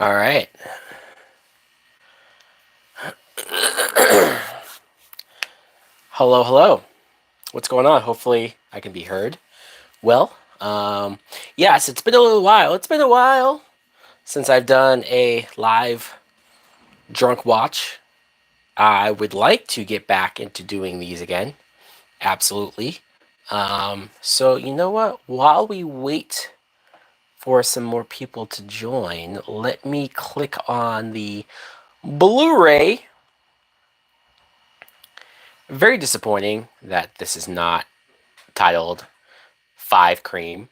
All right. Hello, hello. What's going on? Hopefully, I can be heard. Well, yes, it's been a little while. It's been a while since I've done a live drunk watch. I would like to get back into doing these again. Absolutely. So, you know what? While we wait for some more people to join, let me click on the Blu ray. Very disappointing that this is not titled Five Cream.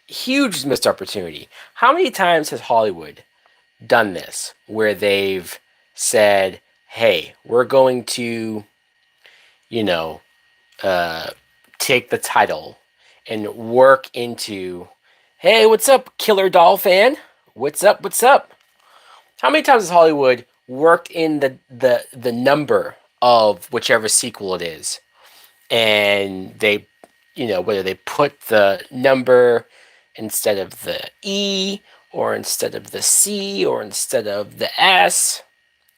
Huge missed opportunity. How many times has Hollywood done this where they've said, hey, we're going to, you know, uh, take the title and work into, hey, what's up, Killer Doll fan? What's up? What's up? How many times has Hollywood worked in the number of whichever sequel it is, and they, whether they put the number instead of the E or instead of the C or instead of the S.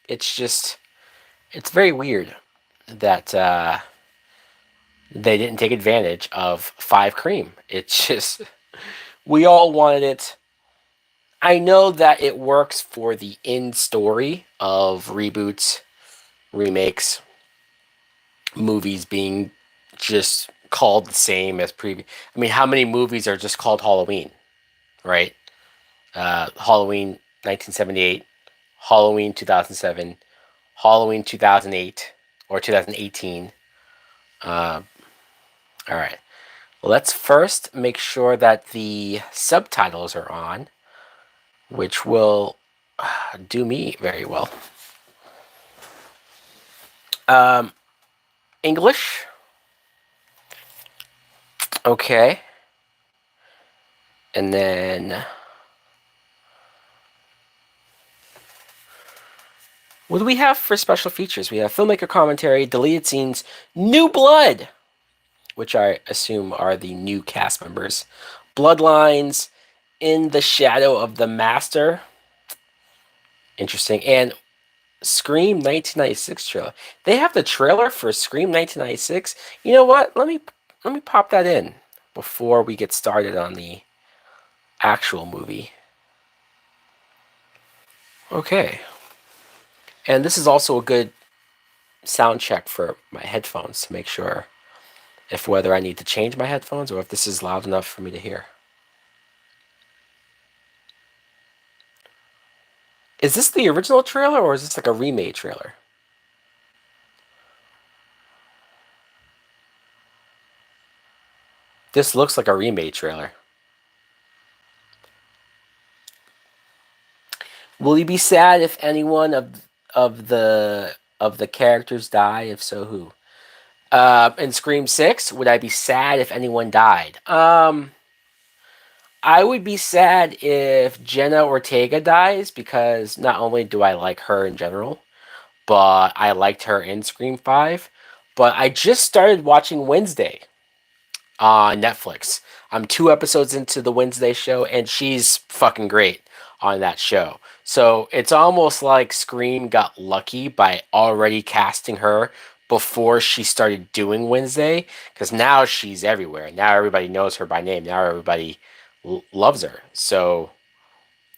It's very weird that they didn't take advantage of Five Cream. It's just, we all wanted it. I know that it works for the in story of reboots, remakes, movies being just called the same as previous. I mean, how many movies are just called Halloween, right? Halloween 1978, Halloween 2007, Halloween 2008 or 2018. Uh, all right. Let's first make sure that the subtitles are on, which will do me very well. Um, English. Okay. And then what do we have for special features? We have filmmaker commentary, deleted scenes, new blood, which I assume are the new cast members, bloodlines, in the shadow of the master. Interesting. And Scream 1996 trailer. They have the trailer for Scream 1996. You know what? Let me pop that in before we get started on the actual movie. Okay. And this is also a good sound check for my headphones to make sure if whether I need to change my headphones or if this is loud enough for me to hear. Is this the original trailer or is this like a remade trailer? This looks like a remade trailer. Will you be sad if anyone of the of the characters die? If so, who? In Scream 6, would I be sad if anyone died? I would be sad if Jenna Ortega dies because not only do I like her in general, but I liked her in Scream 5. But I just started watching Wednesday on Netflix. I'm 2 episodes into the Wednesday show, and she's fucking great on that show. So it's almost like Scream got lucky by already casting her before she started doing Wednesday, because now she's everywhere. Now everybody knows her by name. Now everybody loves her. So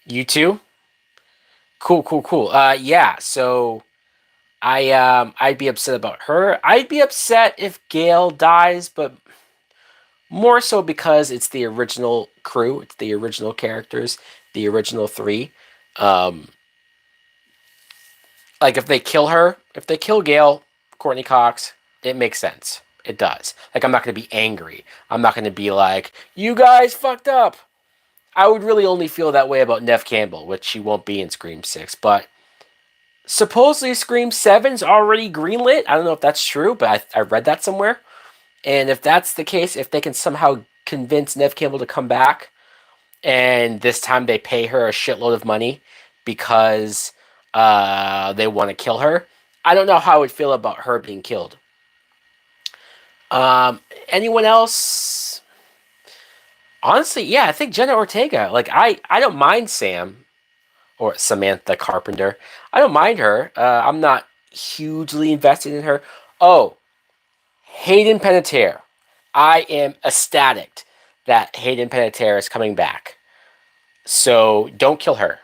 you too? Cool, cool, cool. Yeah. So I'd be upset about her. I'd be upset if Gail dies, but more so because it's the original crew, it's the original characters, the original three. Um, like if they kill her, if they kill Gail, Courtney Cox, it makes sense. It does. Like I'm not gonna be angry. I'm not gonna be like, you guys fucked up. I would really only feel that way about Nev Campbell, which she won't be in Scream 6. But supposedly Scream 7's already greenlit. I don't know if that's true, but I read that somewhere. And if that's the case, if they can somehow convince Nev Campbell to come back, and this time they pay her a shitload of money because they want to kill her, I don't know how I would feel about her being killed. Um, Anyone else? Honestly, yeah, I think Jenna Ortega. Like I don't mind Sam or Samantha Carpenter. I don't mind her. I'm not hugely invested in her. Oh, Hayden Panettiere. I am ecstatic that Hayden Panettiere is coming back. So don't kill her.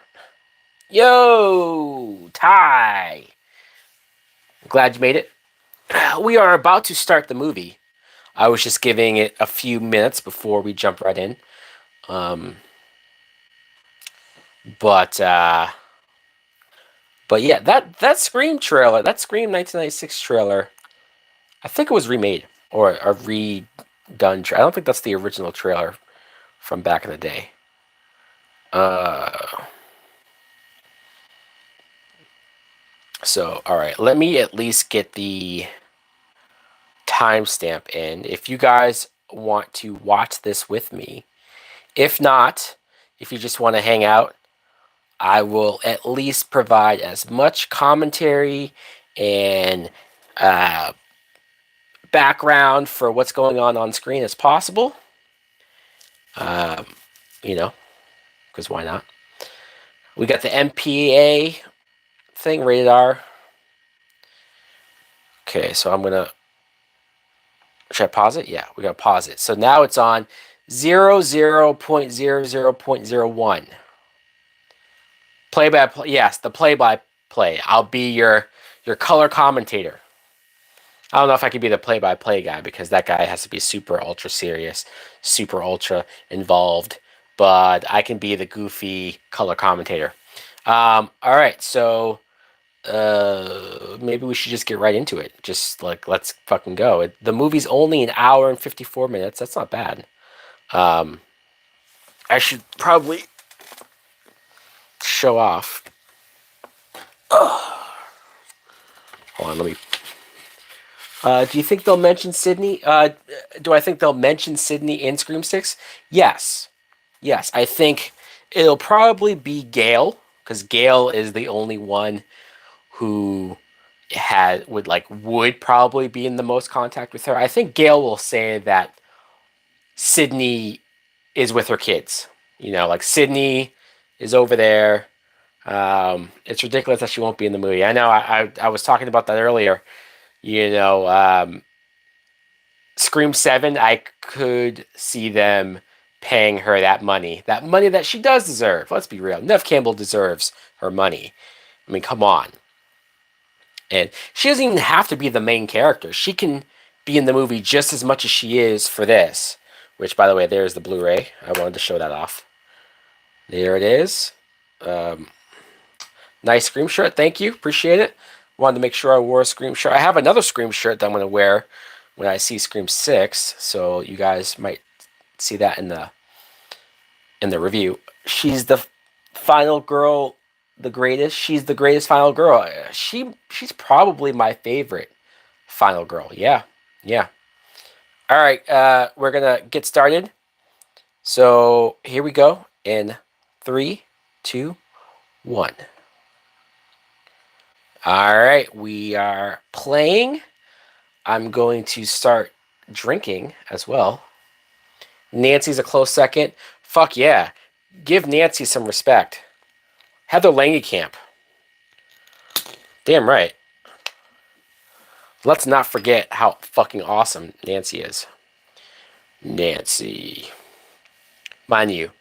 Yo, Ty. Glad you made it. We are about to start the movie. I was just giving it a few minutes before we jump right in. Um, but uh, but yeah, that Scream trailer, that Scream 1996 trailer, I think it was remade or a redone. I don't think that's the original trailer from back in the day. Uh, so all right, let me at least get the timestamp in. If you guys want to watch this with me, if not, if you just want to hang out, I will at least provide as much commentary and uh, background for what's going on screen as possible. Um, you know, because why not? We got the MPA thing, rated R. Okay, so I'm gonna. Should I pause it? Yeah, we gotta pause it. So now it's on 00.00.01. Play by play. Yes, the play by play. I'll be your color commentator. I don't know if I could be the play by play guy because that guy has to be super ultra serious, super ultra involved. But I can be the goofy color commentator. All right, so maybe we should just get right into it. Just like let's fucking go. The movie's only an hour and 54 minutes. That's not bad. Um, I should probably show off. Hold on, let me. Do you think they'll mention Sydney? Do I think they'll mention Sydney in Scream 6? Yes. Yes, I think it'll probably be Gail, because Gail is the only one who would probably be in the most contact with her. I think Gail will say that Sydney is with her kids. You know, like Sydney is over there. It's ridiculous that she won't be in the movie. I know. I was talking about that earlier. You know, Scream 7, I could see them paying her that money that she does deserve. Let's be real. Neve Campbell deserves her money. I mean, come on. And she doesn't even have to be the main character. She can be in the movie just as much as she is for this. Which, by the way, there's the Blu-ray. I wanted to show that off. There it is. Um, nice Scream shirt. Thank you. Appreciate it. Wanted to make sure I wore a Scream shirt. I have another Scream shirt that I'm going to wear when I see Scream 6. So you guys might see that in the review. She's the final girl, the greatest. She's the greatest final girl. She's probably my favorite final girl. Yeah, yeah. All right, we're gonna get started. So here we go in 3, 2, 1. All right, we are playing. I'm going to start drinking as well. Nancy's a close second. Fuck yeah. Give Nancy some respect. Heather Langenkamp. Damn right. Let's not forget how fucking awesome Nancy is. Nancy. Mind you,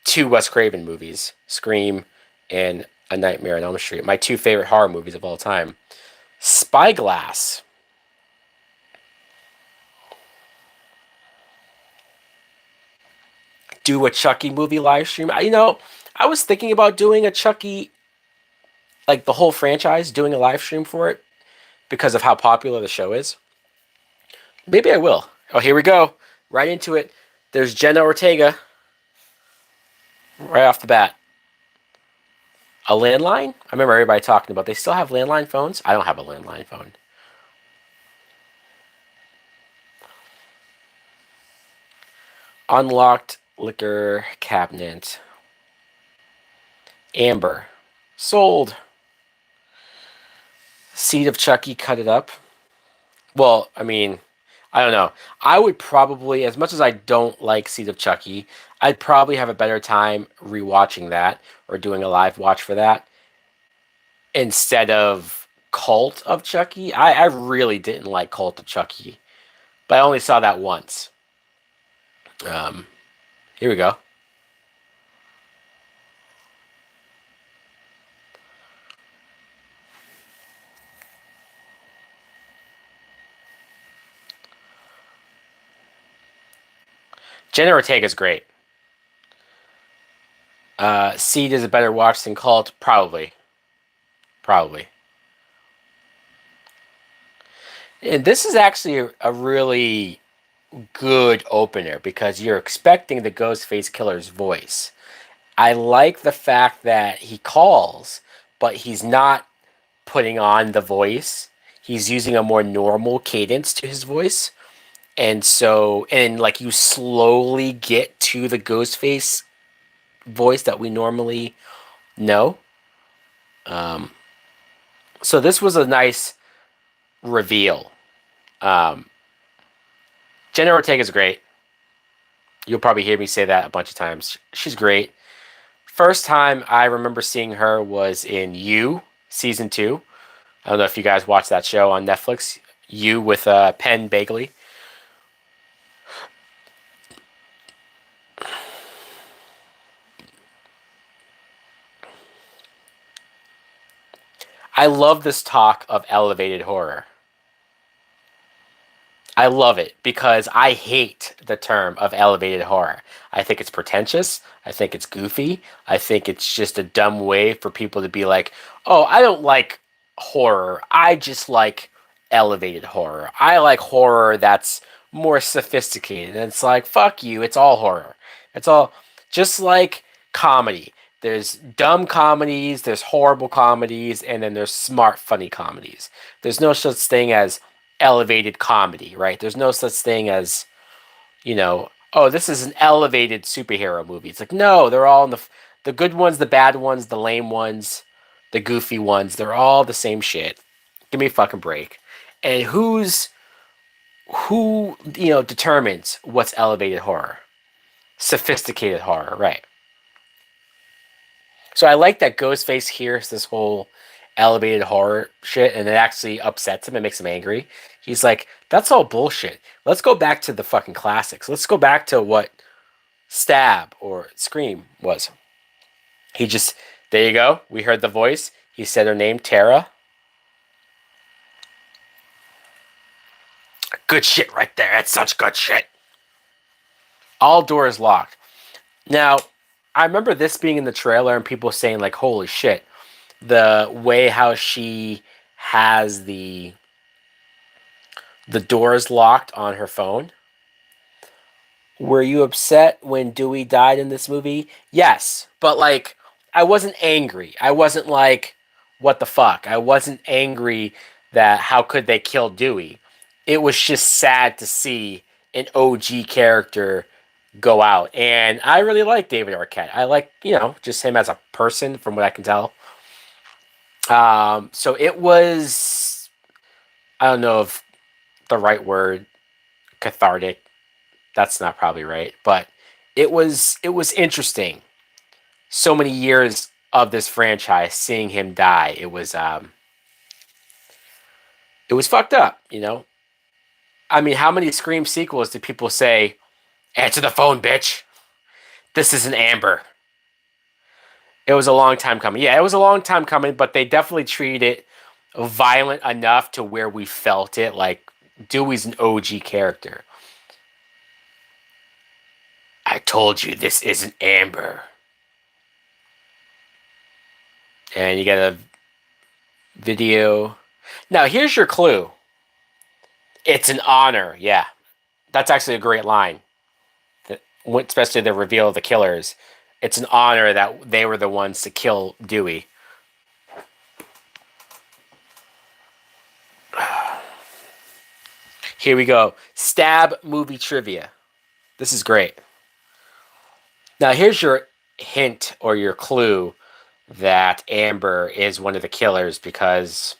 2 Wes Craven movies, Scream and A Nightmare on Elm Street. My 2 favorite horror movies of all time. Spyglass. Do a Chucky movie live stream. I was thinking about doing a Chucky, like the whole franchise, doing a live stream for it because of how popular the show is. Maybe I will. Oh, here we go. Right into it. There's Jenna Ortega. Right off the bat. A landline? I remember everybody talking about they still have landline phones. I don't have a landline phone. Unlocked liquor cabinet. Amber. Sold. Seed of Chucky, cut it up. Well, I mean, I don't know. I would probably, as much as I don't like Seed of Chucky, I'd probably have a better time rewatching that or doing a live watch for that instead of Cult of Chucky. I really didn't like Cult of Chucky, but I only saw that once. Um, Here we go. Jenna Ortega's great. Seed is a better watch than Cult, probably, probably. And this is actually a really good opener because you're expecting the Ghostface Killer's voice. I like the fact that he calls, but he's not putting on the voice. He's using a more normal cadence to his voice. And so, and like you slowly get to the Ghostface voice that we normally know. Um, so this was a nice reveal. Um, Jenna Ortega is great. You'll probably hear me say that a bunch of times. She's great. First time I remember seeing her was in You season two. I don't know if you guys watched that show on Netflix. You with Penn Bagley. I love this talk of elevated horror. I love it because I hate the term of elevated horror. I think it's pretentious. I think it's goofy. I think it's just a dumb way for people to be like, oh, I don't like horror. I just like elevated horror. I like horror that's more sophisticated. And it's like, fuck you. It's all horror. It's all just like comedy. There's dumb comedies, there's horrible comedies, and then there's smart, funny comedies. There's no such thing as elevated comedy, right? There's no such thing as, oh, this is an elevated superhero movie. It's like, no, they're all in the good ones, the bad ones, the lame ones, the goofy ones. They're all the same shit. Give me a fucking break. And who determines what's elevated horror? Sophisticated horror, right? So I like that Ghostface hears this whole elevated horror shit and it actually upsets him and makes him angry. He's like, that's all bullshit. Let's go back to the fucking classics. Let's go back to what Stab or Scream was. He just, there you go. We heard the voice. He said her name, Tara. Good shit right there. That's such good shit. All doors locked. Now, I remember this being in the trailer and people saying like, holy shit, the way how she has the doors locked on her phone. Were you upset when Dewey died in this movie? Yes, but like I wasn't angry. I wasn't like what the fuck. I wasn't angry that how could they kill Dewey. It was just sad to see an OG character go out. And I really like David Arquette. I like, just him as a person from what I can tell. So it was, I don't know if the right word, cathartic. That's not probably right, but it was interesting. So many years of this franchise, seeing him die, it was fucked up. I mean, how many Scream sequels did people say, "Answer the phone, bitch. This isn't Amber." It was a long time coming. Yeah, it was a long time coming, but they definitely treated it violent enough to where we felt it. Like Dewey's an OG character. I told you this isn't Amber. And you get a video. Now, here's your clue. It's an honor. Yeah, that's actually a great line. Especially the reveal of the killers. It's an honor that they were the ones to kill Dewey. Here we go. Stab movie trivia. This is great. Now, here's your hint or your clue that Amber is one of the killers because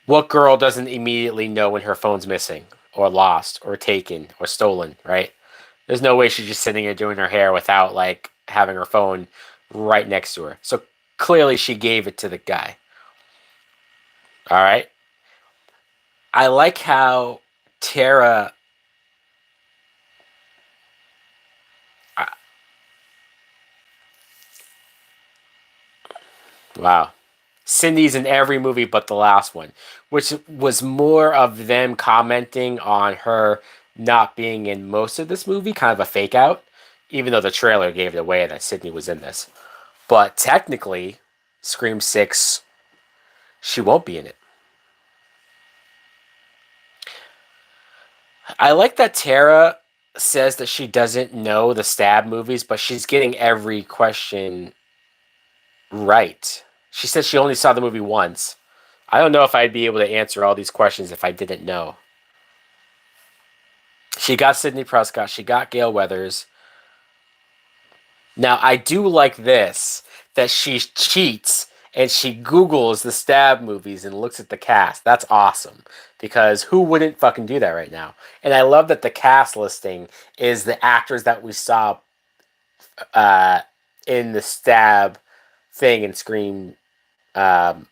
what girl doesn't immediately know when her phone's missing or lost or taken or stolen, right? There's no way she's just sitting here doing her hair without like having her phone right next to her. So clearly she gave it to the guy. All right. I like how Tara. Uh, wow. Cindy's in every movie but the last one, which was more of them commenting on her not being in most of this movie, kind of a fake out, even though the trailer gave it away that Sydney was in this. But technically, Scream 6, she won't be in it. I like that Tara says that she doesn't know the Stab movies, but she's getting every question right. She says she only saw the movie once. I don't know if I'd be able to answer all these questions if I didn't know. She got Sidney Prescott. She got Gail Weathers. Now, I do like this that she cheats and she Googles the Stab movies and looks at the cast. That's awesome because who wouldn't fucking do that right now? And I love that the cast listing is the actors that we saw uh, in the Stab thing in um,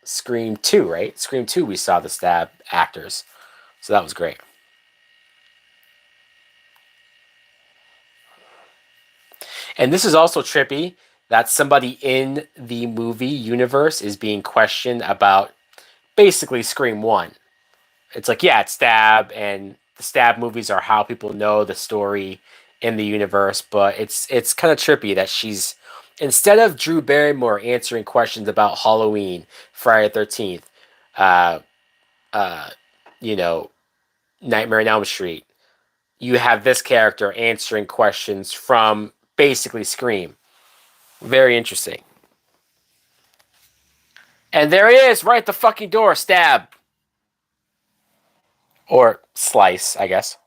Scream 2, right? Scream 2, we saw the Stab actors. So that was great. And this is also trippy that somebody in the movie universe is being questioned about basically Scream 1. It's like, yeah, it's Stab, and the Stab movies are how people know the story in the universe, but it's kind of trippy that she's instead of Drew Barrymore answering questions about Halloween, Friday the 13th, uh, uh, you know, Nightmare on Elm Street, you have this character answering questions from basically Scream. Very interesting. And there he is, right at the fucking door. Stab. Or slice, I guess.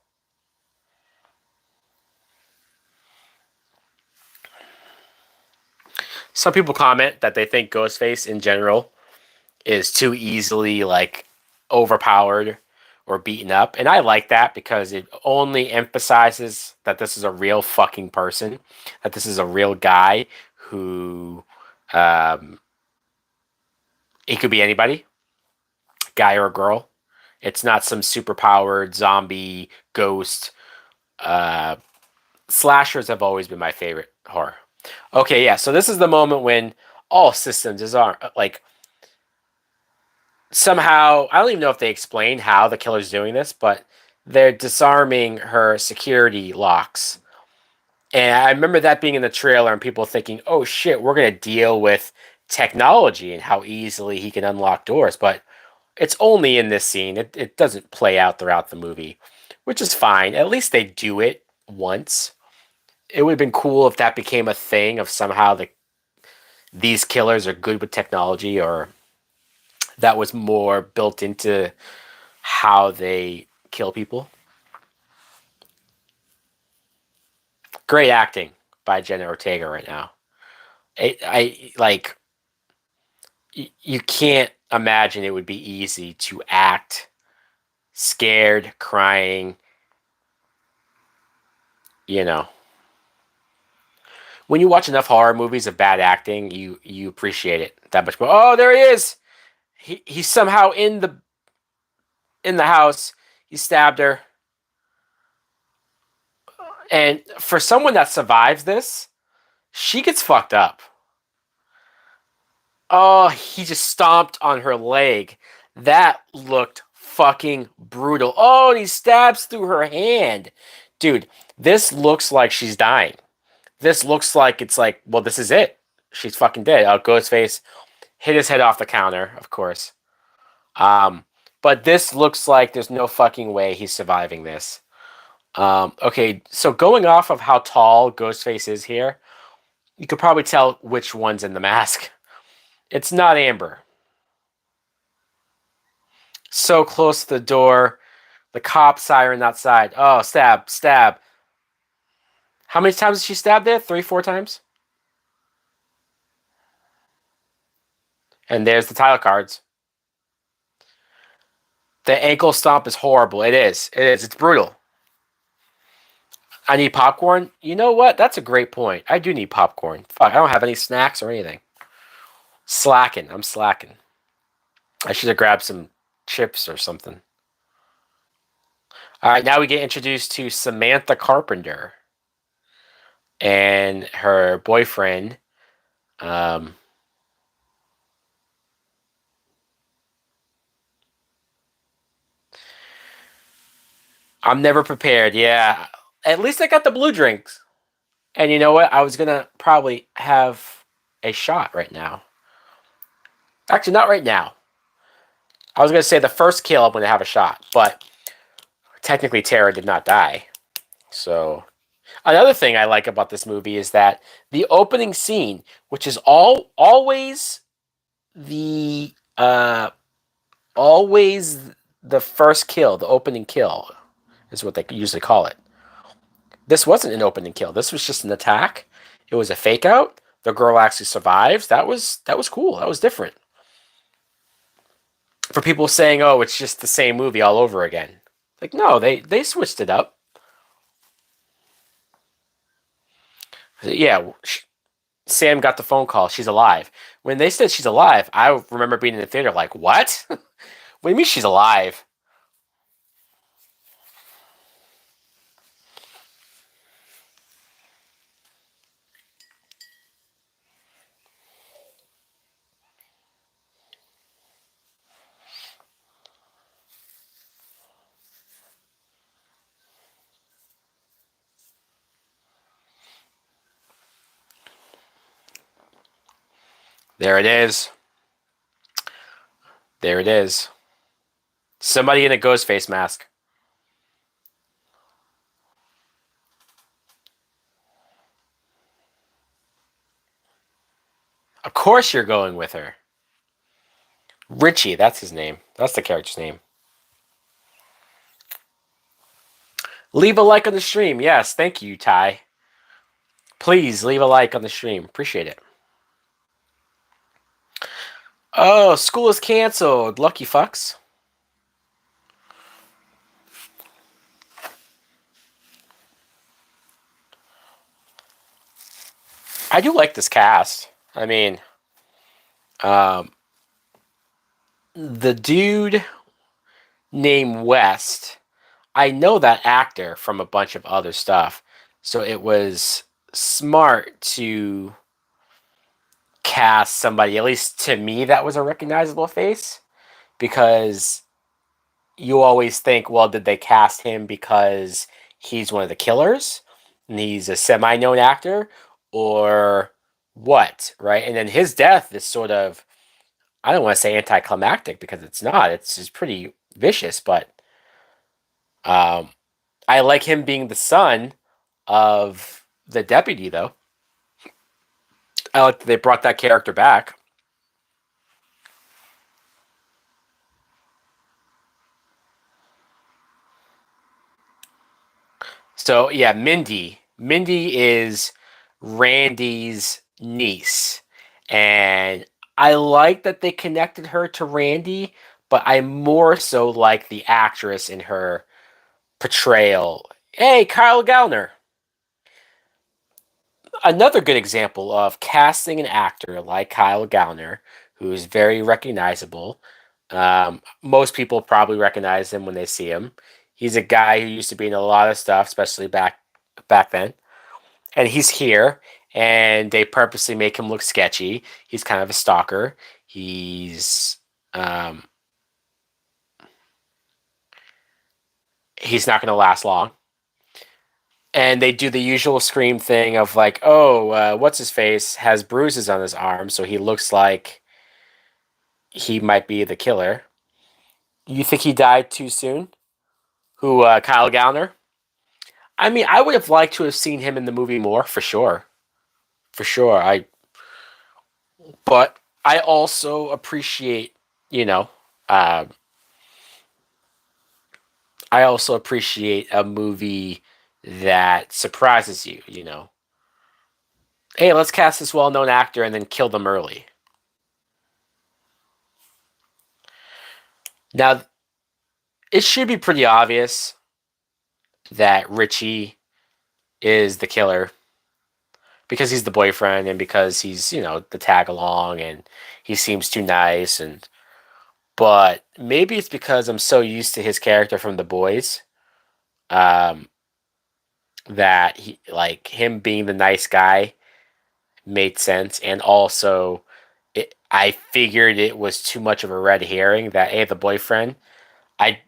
Some people comment that they think Ghostface in general is too easily like overpowered or beaten up. And I like that because it only emphasizes that this is a real fucking person, that this is a real guy who um it could be anybody, guy or girl. It's not some super powered zombie ghost. Uh Slashers have always been my favorite horror. Okay, yeah. So this is the moment when all systems is on. Like somehow, I don't even know if they explain how the killer's doing this, but they're disarming her security locks. And I remember that being in the trailer and people thinking, "Oh shit, we're gonna deal with technology and how easily he can unlock doors." But it's only in this scene. It doesn't play out throughout the movie, which is fine. At least they do it once. It would have been cool if that became a thing of somehow these killers are good with technology or that was more built into how they kill people. Great acting by Jenna Ortega right now. I like you can't imagine it would be easy to act scared, crying, you know. When you watch enough horror movies of bad acting, you appreciate it that much more. Oh, there he is. He's somehow in the house. He stabbed her. And for someone that survives this, she gets fucked up. Oh, he just stomped on her leg. That looked fucking brutal. Oh, and he stabs through her hand. Dude, this looks like she's dying. This looks like it's like, well, this is it. She's fucking dead. Ghostface hit his head off the counter, of course. Um, but this looks like there's no fucking way he's surviving this. Okay, so going off of how tall Ghostface is here, you could probably tell which one's in the mask. It's not Amber. So close to the door. The cop siren outside. Oh, stab, stab. How many times did she stab there? Three, four times? And there's the title cards. The ankle stomp is horrible. It is. It is. It's brutal. I need popcorn. You know what? That's a great point. I do need popcorn. Fuck, I don't have any snacks or anything. Slacking. I'm slacking. I should have grabbed some chips or something. All right, now we get introduced to Samantha Carpenter and her boyfriend. Um, I'm never prepared. Yeah, at least I got the blue drinks. And you know what? I was gonna probably have a shot right now. Actually, not right now. I was gonna say the first kill I'm gonna have a shot, but technically Tara did not die. So another thing I like about this movie is that the opening scene, which is always the always the first kill, the opening kill is what they usually call it. This wasn't an opening kill. This was just an attack. It was a fake out. The girl actually survives. That was cool. That was different. For people saying, "Oh, it's just the same movie all over again." Like, no, they switched it up. Yeah, Sam got the phone call. She's alive. When they said she's alive, I remember being in the theater like, "What? What do you mean she's alive?" There it is. There it is. Somebody in a ghost face mask. Of course you're going with her. Richie, that's his name. That's the character's name. Leave a like on the stream. Yes, thank you, Ty. Please leave a like on the stream. Appreciate it. Oh, school is canceled. Lucky fucks. I do like this cast. I mean, um, the dude named West, I know that actor from a bunch of other stuff. So it was smart to cast somebody, at least to me, that was a recognizable face. Because you always think, well, did they cast him because he's one of the killers and he's a semi known actor? Or what? Right? And then his death is sort of, I don't want to say anticlimactic because it's not. It's just pretty vicious, but um, I like him being the son of the deputy, though. I like that they brought that character back. So yeah, Mindy. Mindy is Randy's niece, and I like that they connected her to Randy, but I more so like the actress in her portrayal. Hey, Kyle Gallner. Another good example of casting an actor like Kyle Gallner, who is very recognizable. Most people probably recognize him when they see him. He's a guy who used to be in a lot of stuff, especially back then. And he's here, and they purposely make him look sketchy. He's kind of a stalker. Um, he's not going to last long. And they do the usual Scream thing of like, oh, what's his face has bruises on his arm, so he looks like he might be the killer. You think he died too soon? Who, Kyle Gallner? I mean, I would have liked to have seen him in the movie more, for sure. For sure. But I also appreciate, you know, uh, I also appreciate a movie that surprises you, you know. Hey, let's cast this well known actor and then kill them early. Now, it should be pretty obvious that Richie is the killer because he's the boyfriend and because he's, the tag along and he seems too nice. And but maybe it's because I'm so used to his character from The Boys, um that he, like, him being the nice guy made sense. And also I figured it was too much of a red herring that, hey, the boyfriend, I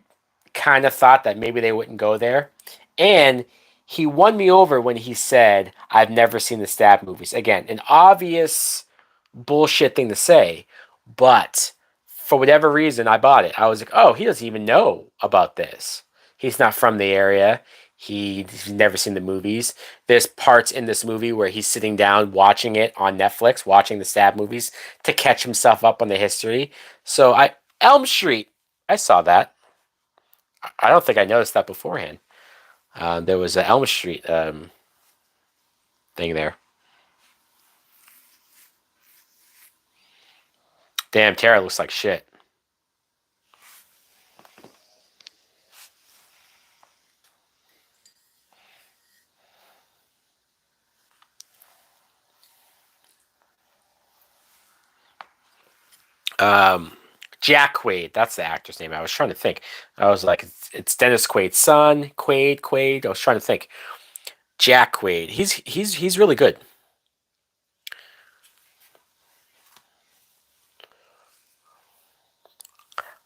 kind of thought that maybe they wouldn't go there. And he won me over when he said, I've never seen the Stab movies. Again, an obvious bullshit thing to say, but for whatever reason, I bought it. I was like, oh, he doesn't even know about this. He's not from the area. He's never seen the movies. There's parts in this movie where he's sitting down watching it on Netflix, watching the Stab movies to catch himself up on the history. So Elm Street, I saw that. I don't think I noticed that beforehand. There was an Elm Street thing there. Damn, Tara looks like shit. Um, Jack Quaid, that's the actor's name. I was trying to think. I was like, it's Dennis Quaid's son, Quaid. I was trying to think. Jack Quaid. He's really good.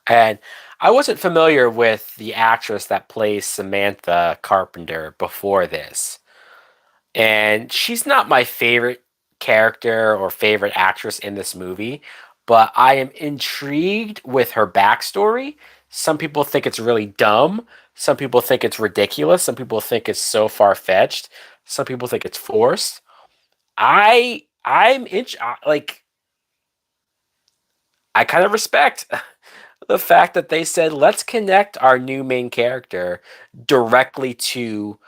And I wasn't familiar with the actress that plays Samantha Carpenter before this. And she's not my favorite character or favorite actress in this movie, but I am intrigued with her backstory. Some people think it's really dumb. Some people think it's ridiculous. Some people think it's so far fetched. Some people think it's forced. Like, I kind of respect the fact that they said, let's connect our new main character directly to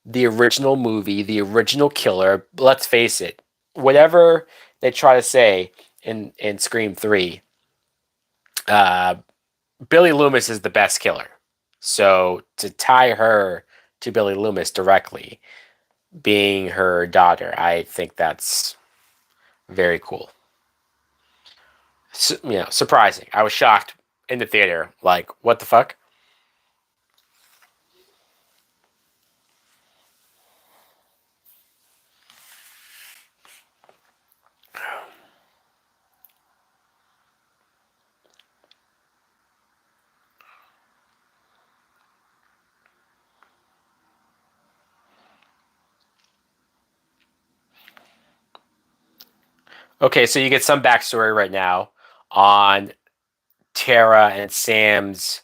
the original movie, the original killer. Let's face it, whatever they try to say in Scream 3, uh, Billy Loomis is the best killer. So to tie her to Billy Loomis directly, being her daughter, I think that's very cool. Surprising. I was shocked in the theater. Like, what the fuck? Okay, so you get some backstory right now on Tara and Sam's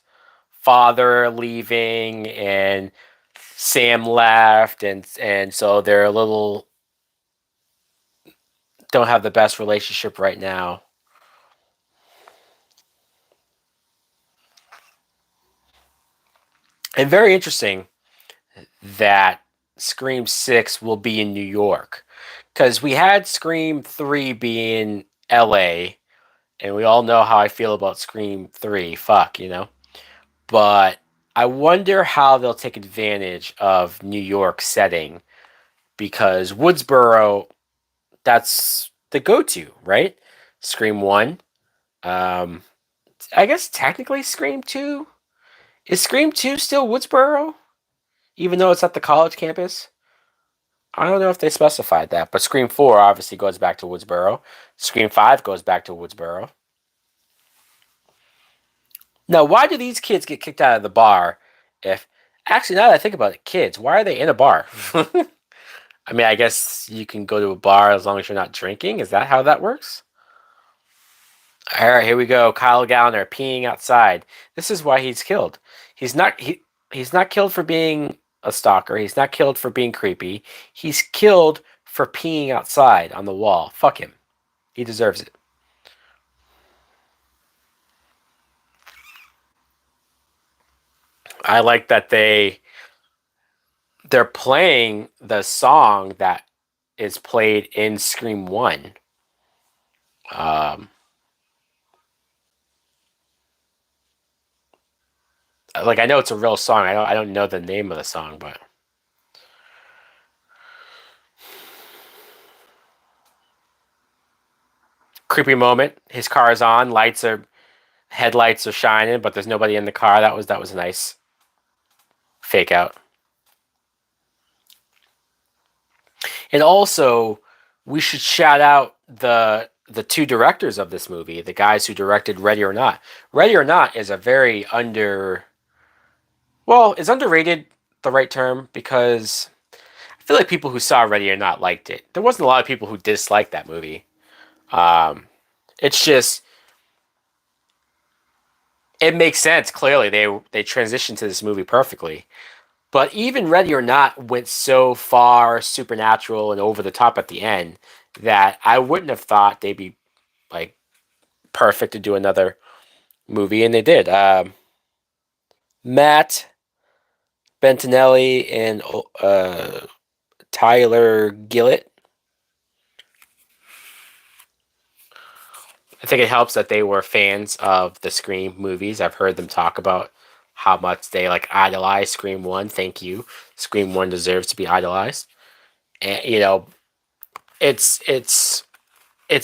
father leaving, and Sam left, and so they're a little, don't have the best relationship right now. And very interesting that Scream 6 will be in New York, because we had Scream 3 be in LA, and we all know how I feel about Scream 3. Fuck. But I wonder how they'll take advantage of New York setting, because Woodsboro, that's the go-to, right? Scream 1. Um, I guess technically Scream 2. Is Scream 2 still Woodsboro? Even though it's at the college campus? I don't know if they specified that, but Scream 4 obviously goes back to Woodsboro. Scream 5 goes back to Woodsboro. Now, why do these kids get kicked out of the bar if. Actually, now that I think about it, kids, why are they in a bar? I mean, I guess you can go to a bar as long as you're not drinking. Is that how that works? All right, here we go. Kyle Gallner peeing outside. This is why he's killed. He's not killed for being a stalker. He's not killed for being creepy. He's killed for peeing outside on the wall. Fuck him. He deserves it. I like that they're playing the song that is played in Scream 1. Um like I know it's a real song. I don't know the name of the song, but creepy moment. His car is on, headlights are shining, but there's nobody in the car. That was a nice fake out. And also, we should shout out the two directors of this movie, the guys who directed Ready or Not. Ready or Not is a very is underrated the right term because I feel like people who saw Ready or Not liked it. There wasn't a lot of people who disliked that movie. Um, it's just it makes sense. Clearly, they transitioned to this movie perfectly. But even Ready or Not went so far supernatural and over the top at the end that I wouldn't have thought they'd be like perfect to do another movie, and they did. Matt Bentinelli and Tyler Gillett. I think it helps that they were fans of the Scream movies. I've heard them talk about how much they like idolize Scream One. Thank you. Scream One deserves to be idolized, and it's it's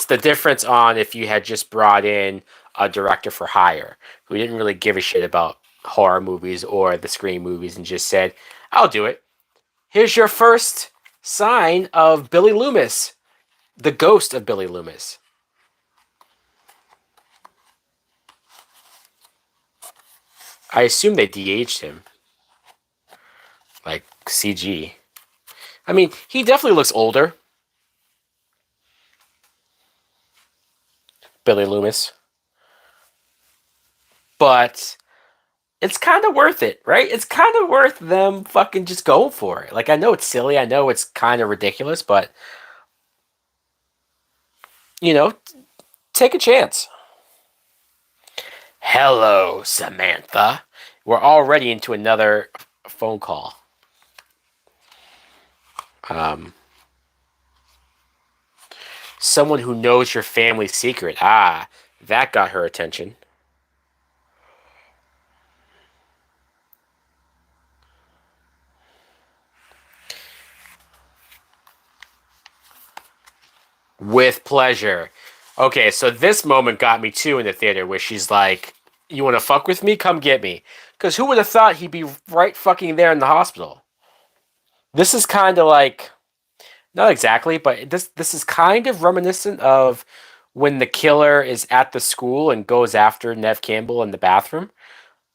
the difference on if you had just brought in a director for hire who didn't really give a shit about horror movies or the Scream movies and just said, "I'll do it. Here's your first sign of Billy Loomis, the ghost of Billy Loomis." I assume they de-aged him, like CG. I mean, he definitely looks older, Billy Loomis, but it's kind of worth it, right? It's kind of worth them fucking just going for it. Like, I know it's silly, I know it's kind of ridiculous, but you know, take a chance. Hello, Samantha. We're already into another phone call. Um, Someone who knows your family secret. Ah, that got her attention. With pleasure. Okay, so this moment got me too in the theater where she's like, "You want to fuck with me? Come get me." Because who would have thought he'd be right fucking there in the hospital? This is kind of like, not exactly, but this is kind of reminiscent of when the killer is at the school and goes after Nev Campbell in the bathroom.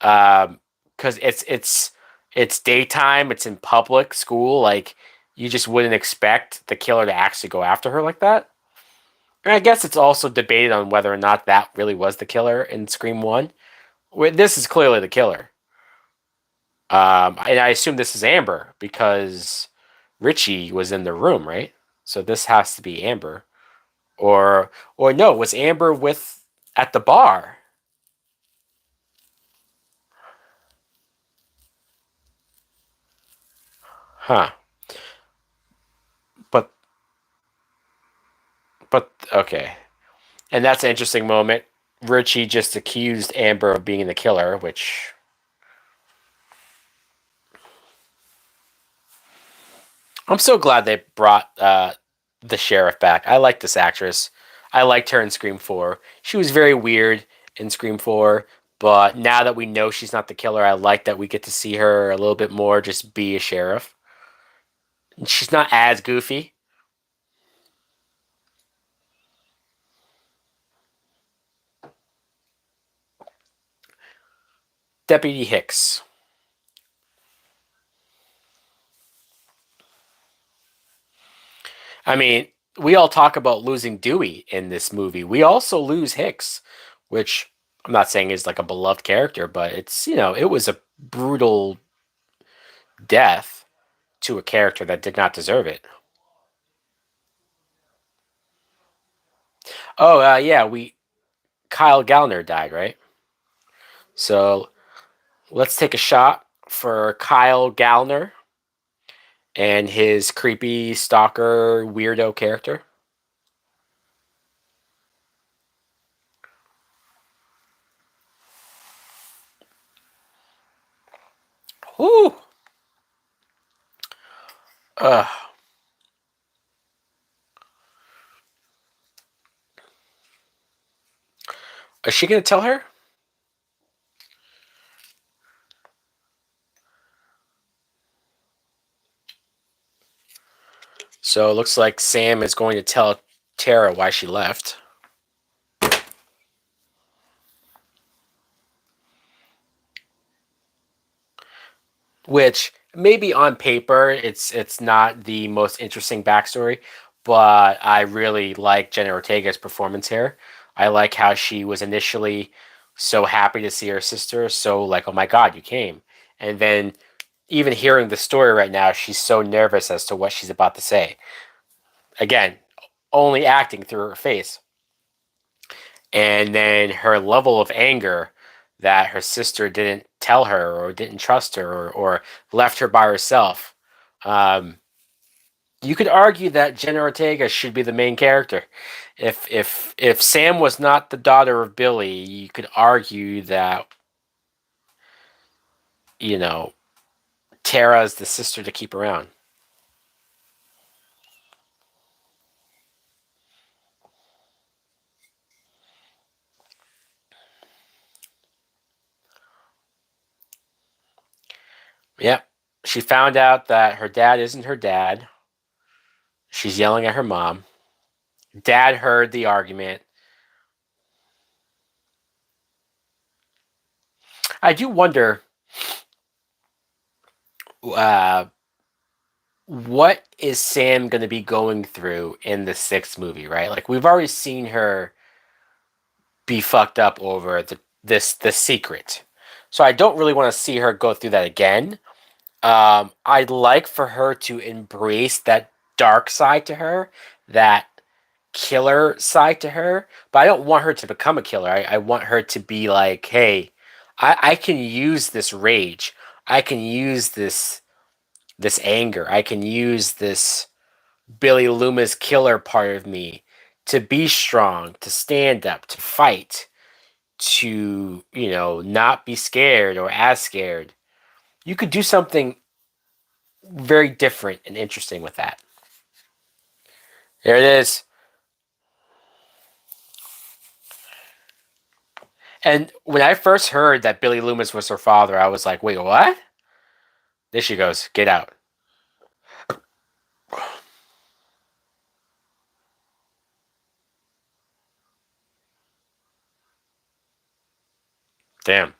Because it's daytime, it's in public school, like you just wouldn't expect the killer to actually go after her like that. And I guess it's also debated on whether or not that really was the killer in Scream One. This is clearly the killer. And I assume this is Amber because Richie was in the room, right? So this has to be Amber, or no, was Amber with at the bar? Huh? But okay, and that's an interesting moment. Richie just accused Amber of being the killer, which I'm so glad they brought the sheriff back. I like this actress. I liked her in Scream 4. She was very weird in Scream 4, but now that we know she's not the killer, I like that we get to see her a little bit more just be a sheriff. She's not as goofy. Deputy Hicks. I mean, we all talk about losing Dewey in this movie. We also lose Hicks, which I'm not saying is like a beloved character, but it was a brutal death to a character that did not deserve it. Oh, yeah, we Kyle Gallner died, right? So let's take a shot for Kyle Gallner and his creepy stalker weirdo character. Ugh. Is she gonna tell her? So it looks like Sam is going to tell Tara why she left. Which maybe on paper it's not the most interesting backstory, but I really like Jenna Ortega's performance here. I like how she was initially so happy to see her sister, so like, oh my god, you came. And then even hearing the story right now, she's so nervous as to what she's about to say. Again, only acting through her face. And then her level of anger that her sister didn't tell her or didn't trust her or left her by herself. Um, you could argue that Jenna Ortega should be the main character. If Sam was not the daughter of Billy, you could argue that you know Tara is the sister to keep around. Yep. She found out that her dad isn't her dad. She's yelling at her mom. Dad heard the argument. I do wonder uh, what is Sam going to be going through in the sixth movie, right? Like we've already seen her be fucked up over the secret, so I don't really want to see her go through that again. I'd like for her to embrace that dark side to her, that killer side to her, but I don't want her to become a killer. I want her to be like, hey, I can use this rage. I can use this anger. I can use this Billy Loomis killer part of me to be strong, to stand up, to fight, to, not be scared or as scared. You could do something very different and interesting with that. There it is. And when I first heard that Billy Loomis was her father, I was like, wait, what? There she goes. Get out. Damn.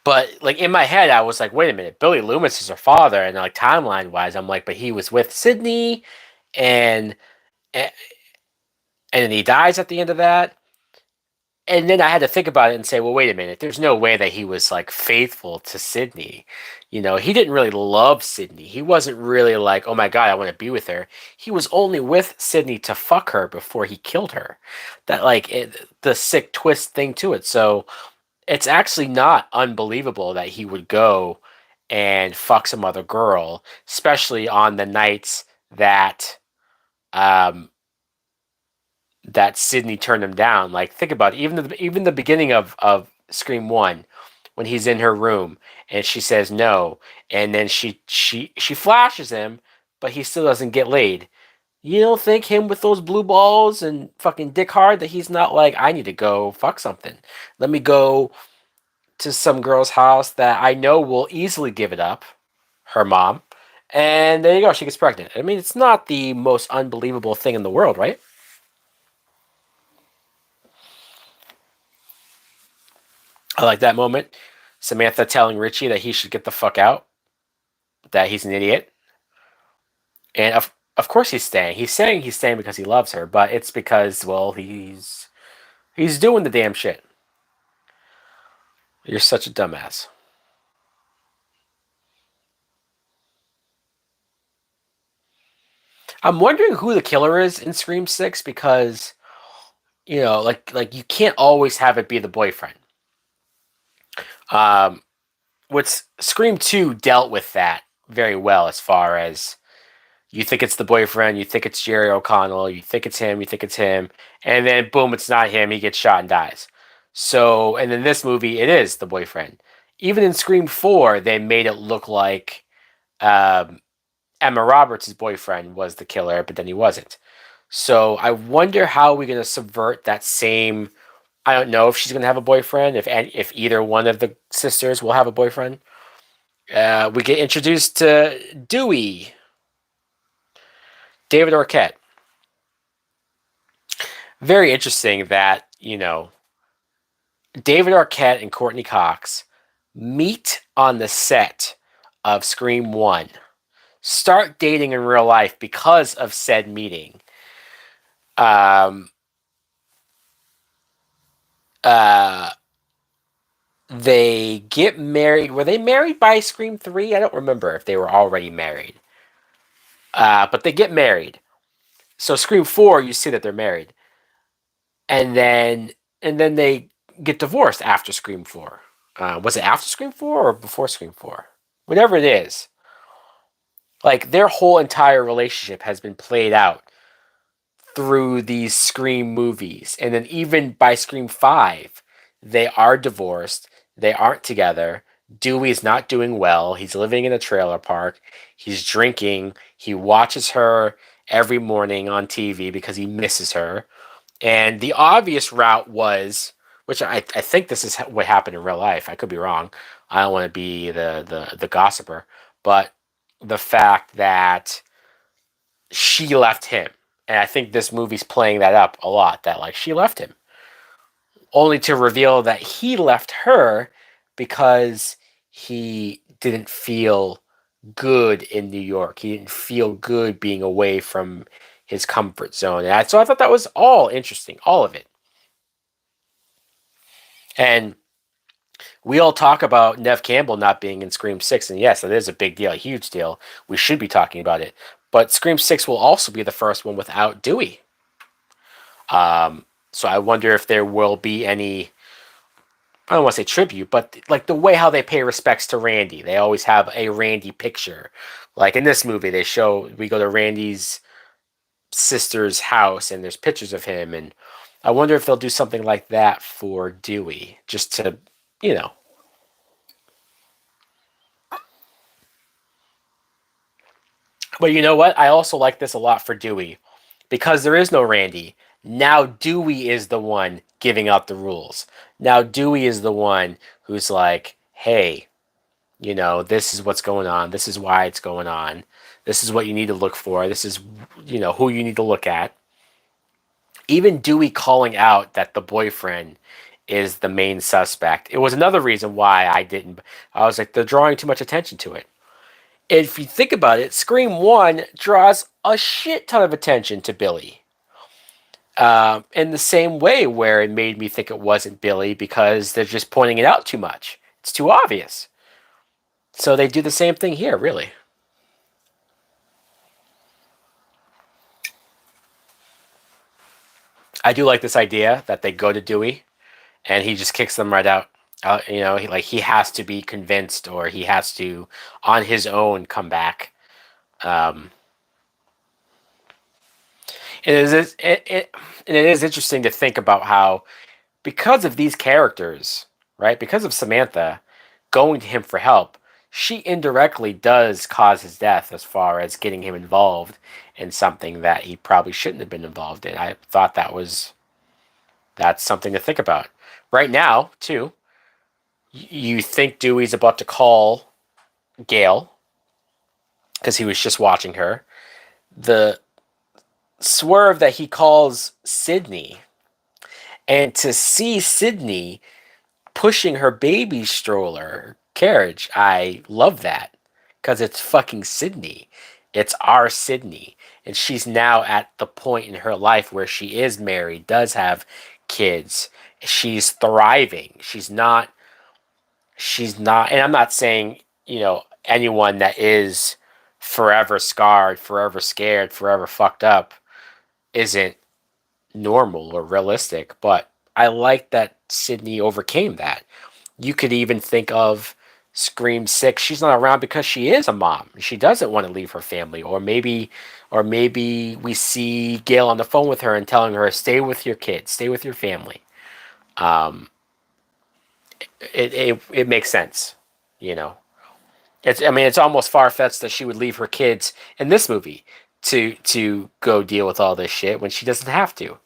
But like in my head, I was like, wait a minute, Billy Loomis is her father, and like timeline wise, I'm like, but he was with Sydney, and and then he dies at the end of that. And then I had to think about it and say, well, wait a minute. There's no way that he was like faithful to Sydney. He didn't really love Sydney. He wasn't really like, oh my God, I want to be with her. He was only with Sydney to fuck her before he killed her. That, like, the sick twist thing to it. So it's actually not unbelievable that he would go and fuck some other girl, especially on the nights um, that Sydney turned him down. Like, think about it. Even the beginning of Scream One, when he's in her room and she says no, and then she flashes him, but he still doesn't get laid. You don't think him with those blue balls and fucking dick hard that he's not like, I need to go fuck something. Let me go to some girl's house that I know will easily give it up, her mom. And there you go, she gets pregnant. I mean, it's not the most unbelievable thing in the world, right? I like that moment. Samantha telling Richie that he should get the fuck out, that he's an idiot. And of course he's staying. He's staying because he loves her, but it's because, well, he's doing the damn shit. You're such a dumbass. I'm wondering who the killer is in Scream 6 because, like you can't always have it be the boyfriend. Um what's Scream 2 dealt with that very well as far as you think it's the boyfriend, you think it's Jerry O'Connell, you think it's him, you think it's him, and then boom, it's not him. He gets shot and dies. So, and in this movie, it is the boyfriend. Even in Scream 4, they made it look like um, Emma Roberts' boyfriend was the killer, but then he wasn't. So I wonder how we're going to subvert that same. I don't know if she's going to have a boyfriend, if either one of the sisters will have a boyfriend. We get introduced to Dewey, David Arquette. Very interesting that, David Arquette and Courtney Cox meet on the set of Scream 1, start dating in real life because of said meeting. Um, uh, they get married. Were they married by Scream 3? I don't remember if they were already married. But they get married. So Scream 4, you see that they're married. And then they get divorced after Scream 4. Was it after Scream 4 or before Scream 4? Whatever it is. Like their whole entire relationship has been played out through these Scream movies. And then even by Scream 5, they are divorced. They aren't together. Dewey's not doing well. He's living in a trailer park. He's drinking. He watches her every morning on TV because he misses her. And the obvious route was, which I think this is what happened in real life. I could be wrong. I don't want to be the gossiper. But the fact that she left him. And I think this movie's playing that up a lot, that like she left him. Only to reveal that he left her because he didn't feel good in New York. He didn't feel good being away from his comfort zone. So I thought that was all interesting, all of it. And we all talk about Nev Campbell not being in Scream 6, and yes, it is a big deal, a huge deal. We should be talking about it. But Scream 6 will also be the first one without Dewey. So I wonder if there will be any, I don't want to say tribute, but like the way how they pay respects to Randy. They always have a Randy picture. Like in this movie, we go to Randy's sister's house and there's pictures of him. And I wonder if they'll do something like that for Dewey, just to, you know. But you know what? I also like this a lot for Dewey because there is no Randy. Now Dewey is the one giving out the rules. Now Dewey is the one who's like, hey, this is what's going on. This is why it's going on. This is what you need to look for. This is, who you need to look at. Even Dewey calling out that the boyfriend is the main suspect. It was another reason why I didn't. I was like, they're drawing too much attention to it. If you think about it, Scream 1 draws a shit ton of attention to Billy. In the same way where it made me think it wasn't Billy because they're just pointing it out too much. It's too obvious. So they do the same thing here, really. I do like this idea that they go to Dewey and he just kicks them right out. He has to be convinced or he has to, on his own, come back. Um, and it is interesting to think about how, because of these characters, right? Because of Samantha going to him for help, she indirectly does cause his death as far as getting him involved in something that he probably shouldn't have been involved in. I thought that's something to think about. Right now, too, you think Dewey's about to call Gail because he was just watching her. The swerve that he calls Sydney, and to see Sydney pushing her baby stroller carriage, I love that because it's fucking Sydney. It's our Sydney. And she's now at the point in her life where she is married, does have kids. She's thriving. She's not, and I'm not saying, anyone that is forever scarred, forever scared, forever fucked up isn't normal or realistic, but I like that Sydney overcame that. You could even think of Scream 6. She's not around because she is a mom. She doesn't want to leave her family, or maybe we see Gail on the phone with her and telling her, "Stay with your kids, stay with your family." Um, It makes sense, you know. It's I mean it's almost far fetched that she would leave her kids in this movie to go deal with all this shit when she doesn't have to.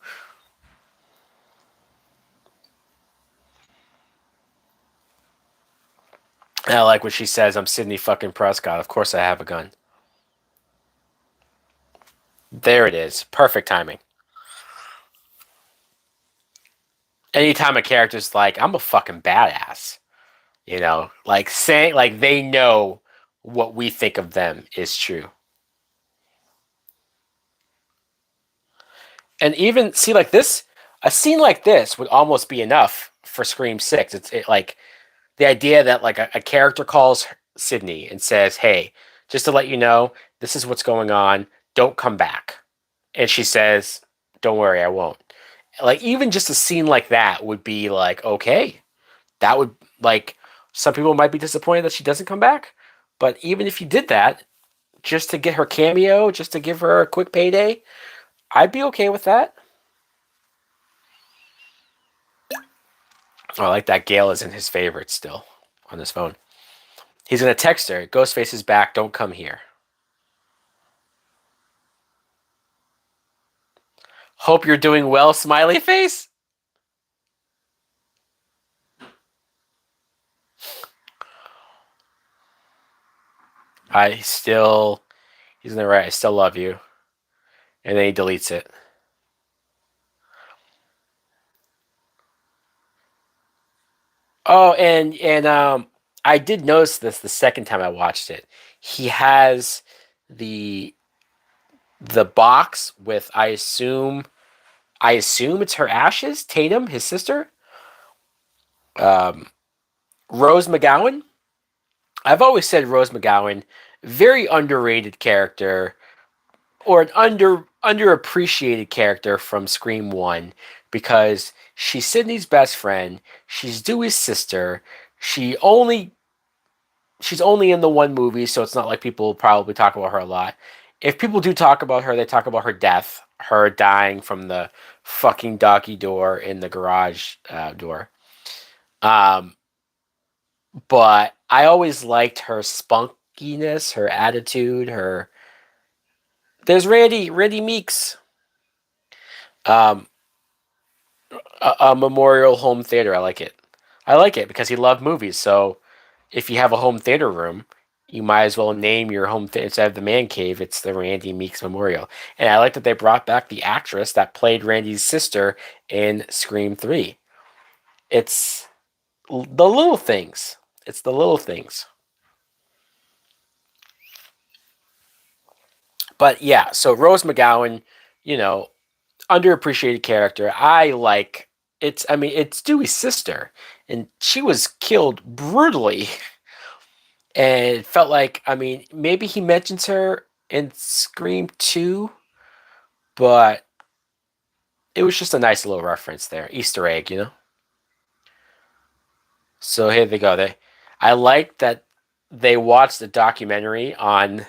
And I like what she says. I'm Sydney fucking Prescott. Of course I have a gun. There it is. Perfect timing. Anytime a character's like, I'm a fucking badass, like saying like they know what we think of them is true. And even see like this, a scene like this would almost be enough for Scream Six. Like the idea that like a character calls Sydney and says, "Hey, just to let you know, this is what's going on. Don't come back." And she says, "Don't worry, I won't." Like even just a scene like that would be like, okay, that would like some people might be disappointed that she doesn't come back, but even if you did that, just to get her cameo, just to give her a quick payday, I'd be okay with that. Oh, I like that Gale is in his favorites still on his phone. He's gonna text her. Ghostface is back. Don't come here. Hope you're doing well, smiley face. I still, he's in the right. I still love you. And then he deletes it. Oh, and I did notice this the second time I watched it. He has the the box with I assume it's her ashes. Tatum, his sister, um, Rose McGowan. I've always said Rose McGowan, very underrated character or an underappreciated character from Scream One because she's Sydney's best friend. She's Dewey's sister. She only she's only in the one movie, so it's not like people probably talk about her a lot. If people do talk about her, they talk about her death, her dying from the fucking doggy door in the garage door. Um, but I always liked her spunkiness, her attitude, her. There's Randy Meeks, um, a Memorial Home Theater. I like it. I like it because he loved movies. So if you have a home theater room, you might as well name your home theater instead of the man cave. It's the Randy Meeks Memorial, and I like that they brought back the actress that played Randy's sister in Scream Three. It's the little things. It's the little things. But yeah, so Rose McGowan, you know, underappreciated character. I like it's. I mean, it's Dewey's sister, and she was killed brutally. And it felt like, I mean, maybe he mentions her in Scream 2, but it was just a nice little reference there. Easter egg, you know? So here they go. I like that they watched the documentary on,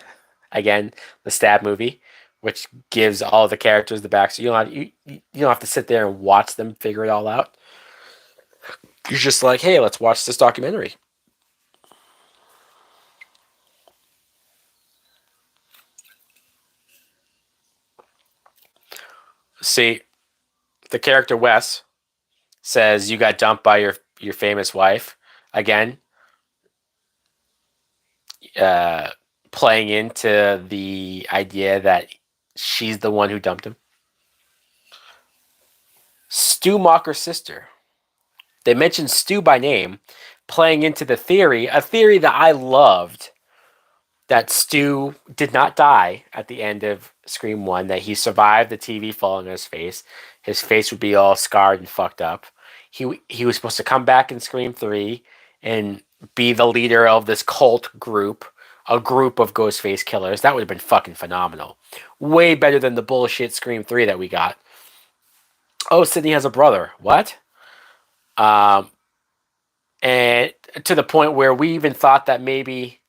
again, the Stab movie, which gives all the characters the back. So you don't have to sit there and watch them figure it all out. You're just like, hey, let's watch this documentary. See, the character Wes says you got dumped by your famous wife. Again, uh, playing into the idea that she's the one who dumped him. Stu Macher's sister. They mentioned Stu by name, playing into the theory, a theory that I loved, that Stu did not die at the end of Scream 1, that he survived the TV falling on his face. His face would be all scarred and fucked up. He was supposed to come back in Scream 3 and be the leader of this cult group, a group of Ghostface killers. That would have been fucking phenomenal. Way better than the bullshit Scream 3 that we got. Oh, Sydney has a brother. What? Um, and to the point where we even thought that maybe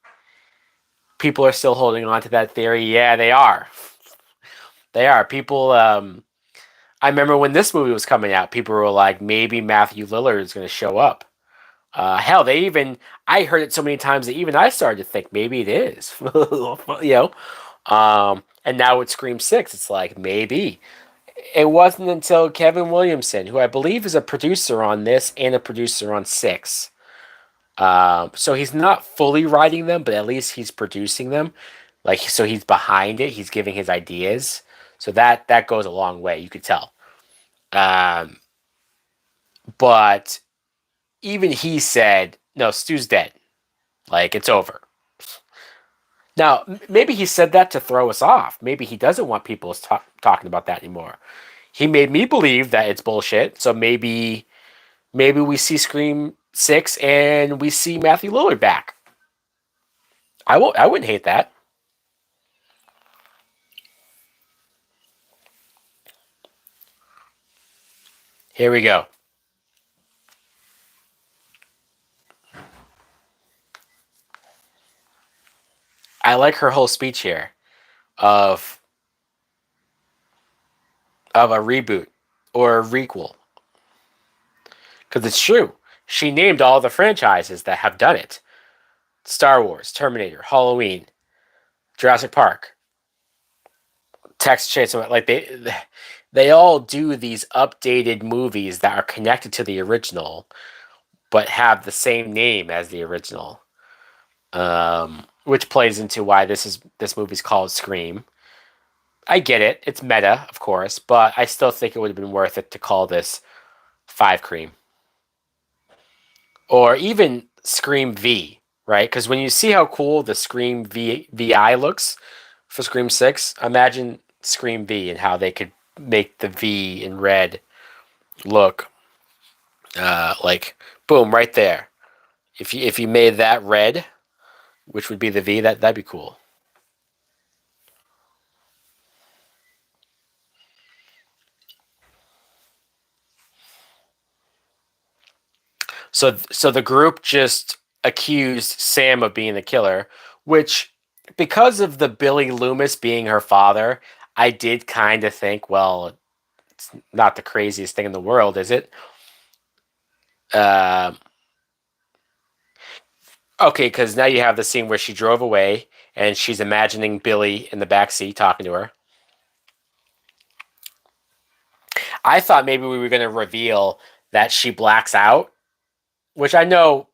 people are still holding on to that theory. Yeah, they are. They are. People, I remember when this movie was coming out, people were like, maybe Matthew Lillard is going to show up. Hell, they even I heard it so many times that even I started to think maybe it is. And now with Scream Six, it's like maybe it wasn't until Kevin Williamson, who I believe is a producer on this and a producer on Six. So he's not fully writing them, but at least he's producing them. Like so, he's behind it. He's giving his ideas. So that goes a long way. You could tell. Um, but even he said, "No, Stu's dead. Like it's over." Now, maybe he said that to throw us off. Maybe he doesn't want people talking about that anymore. He made me believe that it's bullshit. So maybe we see Scream Six and we see Matthew Lillard back. I wouldn't hate that. Here we go. I like her whole speech here of a reboot or a requel because it's true. She named all the franchises that have done it: Star Wars, Terminator, Halloween, Jurassic Park, Texas Chainsaw. Like they all do these updated movies that are connected to the original, but have the same name as the original. Which plays into why this movie's called Scream. I get it; it's meta, of course, but I still think it would have been worth it to call this Five Cream or even Scream V, right? Because when you see how cool the Scream VI looks for Scream Six, imagine Scream V and how they could make the V in red look like boom right there. If you made that red, which would be the V, that'd be cool. So the group just accused Sam of being the killer, which because of the Billy Loomis being her father, I did kind of think, well, it's not the craziest thing in the world, is it? Uh, okay, because now you have the scene where she drove away and she's imagining Billy in the back seat talking to her. I thought maybe we were going to reveal that she blacks out, which I know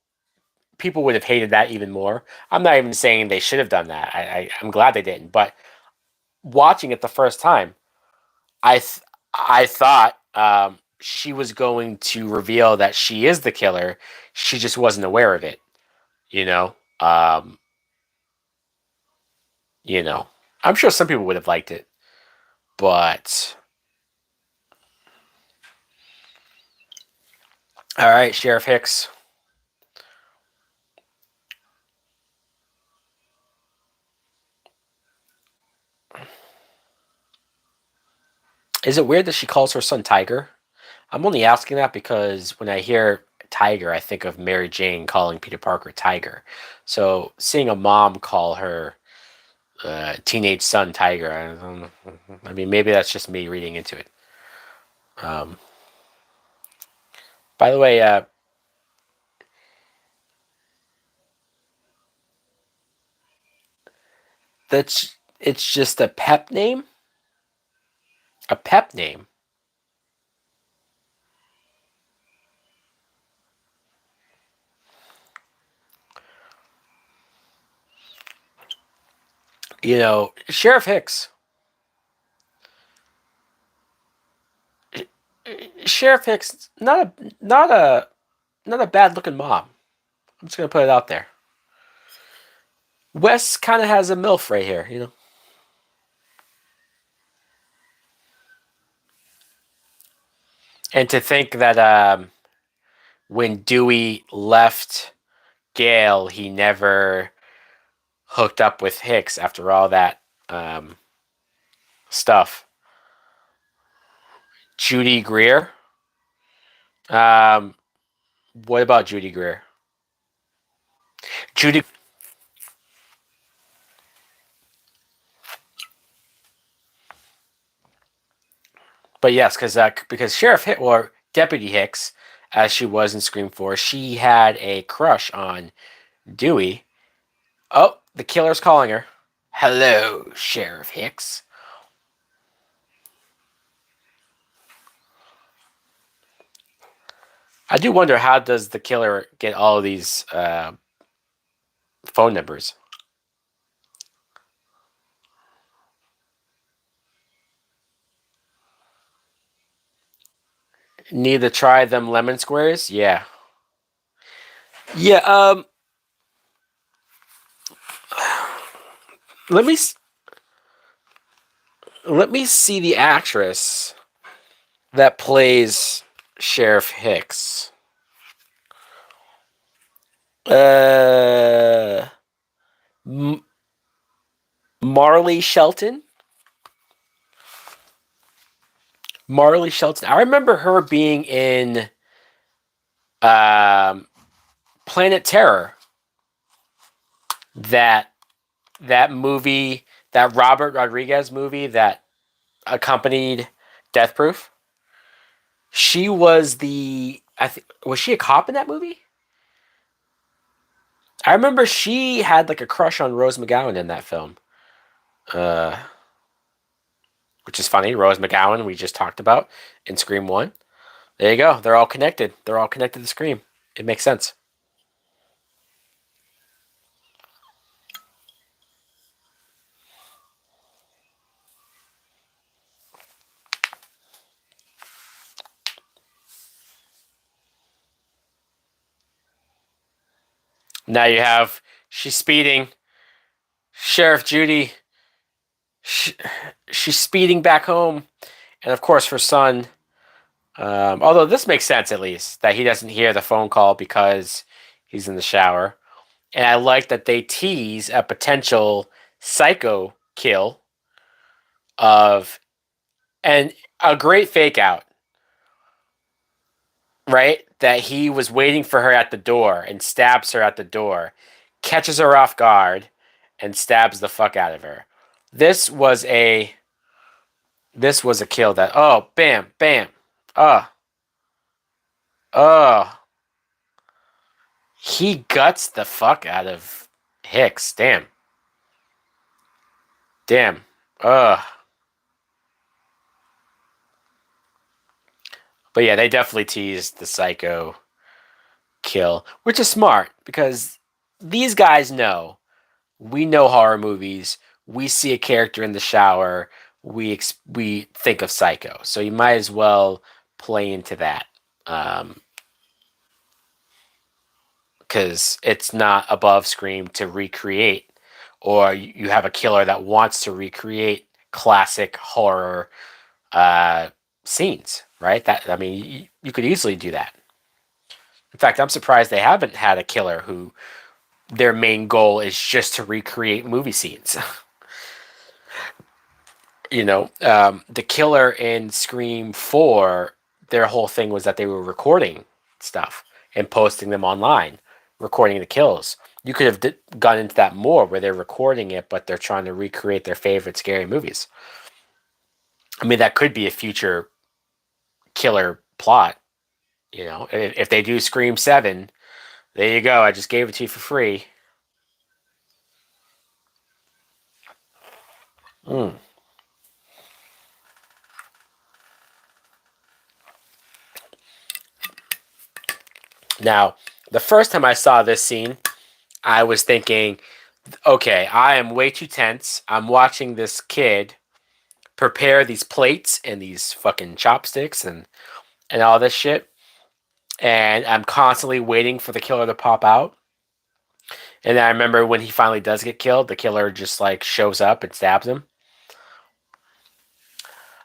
people would have hated that even more. I'm not even saying they should have done that. I'm glad they didn't. But watching it the first time, I thought she was going to reveal that she is the killer. She just wasn't aware of it. You know. Um, you know. I'm sure some people would have liked it, but all right, Sheriff Hicks. Is it weird that she calls her son Tiger? I'm only asking that because when I hear Tiger, I think of Mary Jane calling Peter Parker Tiger. So seeing a mom call her teenage son Tiger, I mean, maybe that's just me reading into it. Um, by the way, that's it's just a pep name. A pep name. Sheriff Hicks. Sheriff Hicks, not a bad looking mom. I'm just gonna put it out there. Wes kind of has a milf right here. And to think that when Dewey left Gale, he never hooked up with Hicks after all that stuff. Judy Greer. Um, what about Judy Greer? Judy, but yes, because Sheriff Hicks or Deputy Hicks as she was in Scream 4. She had a crush on Dewey. Oh, the killer's calling her. Hello, Sheriff Hicks. I do wonder, how does the killer get all of these phone numbers? Need to try them lemon squares? Yeah. Yeah, let me let me see the actress that plays Sheriff Hicks. Uh M- Marley Shelton? Marley Shelton. I remember her being in um Planet Terror. That that movie, that Robert Rodriguez movie that accompanied Death Proof. She was the I think was she a cop in that movie? I remember she had like a crush on Rose McGowan in that film. Uh, which is funny. Rose McGowan we just talked about in Scream 1. There you go. They're all connected. They're all connected to Scream. It makes sense. Now you have she's speeding. Sheriff Judy, sh she's speeding back home, and of course her son. Although this makes sense at least that he doesn't hear the phone call because he's in the shower. And I like that they tease a potential psycho kill of and a great fake out, right? That he was waiting for her at the door and stabs her at the door, catches her off guard, and stabs the fuck out of her. This was a this was a kill that bam bam uh uh he guts the fuck out of Hicks. Damn. uh but yeah, they definitely teased the psycho kill, which is smart because these guys know, we know horror movies. We see a character in the shower, we think of Psycho. So you might as well play into that, because it's not above Scream to recreate, or you have a killer that wants to recreate classic horror uh, scenes, right? That I mean, you could easily do that. In fact, I'm surprised they haven't had a killer who their main goal is just to recreate movie scenes. The killer in Scream 4, their whole thing was that they were recording stuff and posting them online, recording the kills. You could have gone into that more where they're recording it, but they're trying to recreate their favorite scary movies. I mean, that could be a future killer plot. If they do Scream 7, there you go. I just gave it to you for free. Mm. Now, the first time I saw this scene, I was thinking, okay, I am way too tense. I'm watching this kid prepare these plates and these fucking chopsticks and all this shit. And I'm constantly waiting for the killer to pop out. And I remember when he finally does get killed, the killer just like shows up and stabs him.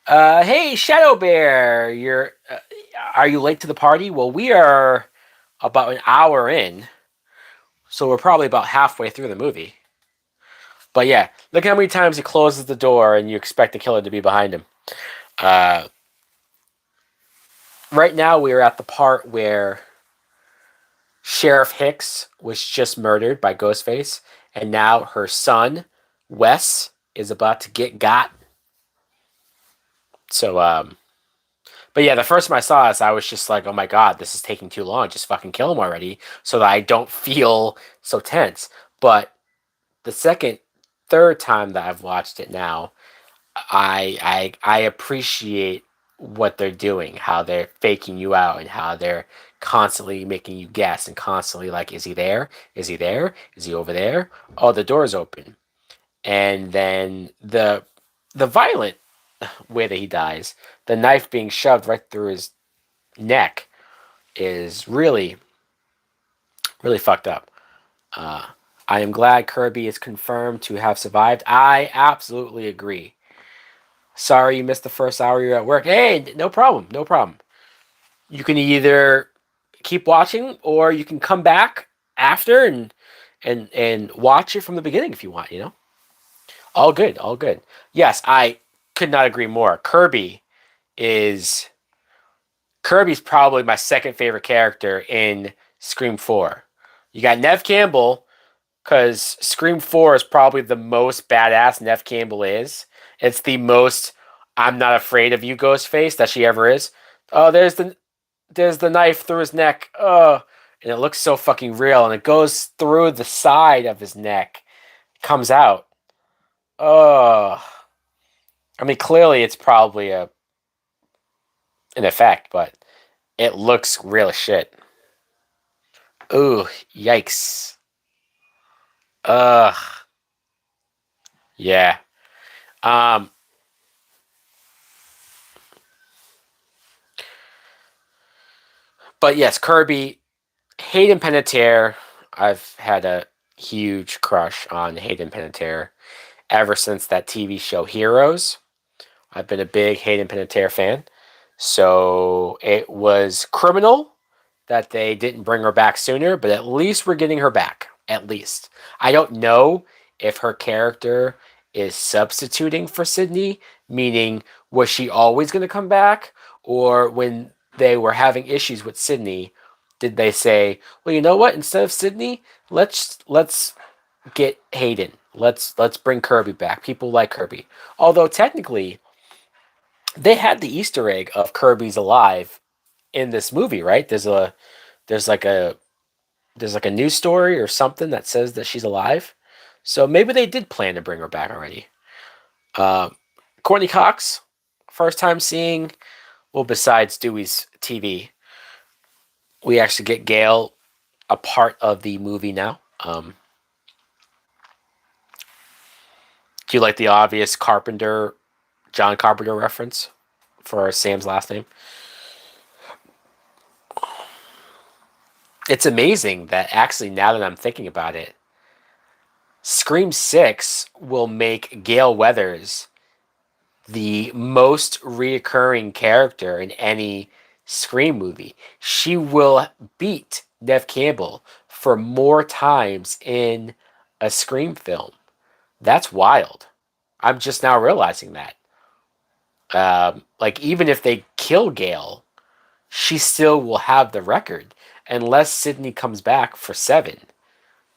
Hey, Shadow Bear, are you late to the party? Well, we are about an hour in, so we're probably about halfway through the movie. But yeah, look how many times he closes the door and you expect the killer to be behind him. Uh, right now, we are at the part where Sheriff Hicks was just murdered by Ghostface, and now her son, Wes, is about to get got. So, But yeah, the first time I saw this, I was just like, oh my god, this is taking too long. Just fucking kill him already so that I don't feel so tense. But the second, third time that I've watched it now, I appreciate what they're doing, how they're faking you out and how they're constantly making you guess and constantly like, is he there? Is he there? Is he over there? Oh, the door's open. And then the violent way that he dies, the knife being shoved right through his neck is really, really fucked up. Uh, I am glad Kirby is confirmed to have survived. I absolutely agree. Sorry you missed the first hour you're at work. Hey, no problem. No problem. You can either keep watching or you can come back after and watch it from the beginning if you want, you know? All good, all good. Yes, I could not agree more. Is Kirby's probably my second favorite character in Scream 4. You got Nev Campbell, because Scream 4 is probably the most badass Nev Campbell is. It's the most I'm not afraid of you Ghostface that she ever is. Oh, there's the knife through his neck. Oh, and it looks so fucking real, and it goes through the side of his neck, comes out. Oh, I mean, clearly it's probably an effect, but it looks real as shit. Ooh, yikes. Ugh, yeah. Um, but yes, Kirby, Hayden Panettiere. I've had a huge crush on Hayden Panettiere ever since that TV show Heroes. I've been a big Hayden Panettiere fan. So it was criminal that they didn't bring her back sooner, but at least we're getting her back. At least. I don't know if her character is substituting for Sydney, meaning was she always going to come back? Or when they were having issues with Sydney, did they say, well, you know what? Instead of Sydney, let's get Hayden. Let's bring Kirby back. People like Kirby. Although technically, they had the Easter egg of Kirby's alive in this movie, right? There's like a there's like a news story or something that says that she's alive. So maybe they did plan to bring her back already. Uh, Courtney Cox, first time seeing. Well, besides Dewey's TV, we actually get Gail a part of the movie now. Do you like the obvious John Carpenter reference for Sam's last name? It's amazing that actually, now that I'm thinking about it, Scream 6 will make Gail Weathers the most reoccurring character in any Scream movie. She will beat Nev Campbell for more times in a Scream film. That's wild. I'm just now realizing that. Like, even if they kill Gail, she still will have the record unless Sydney comes back for 7.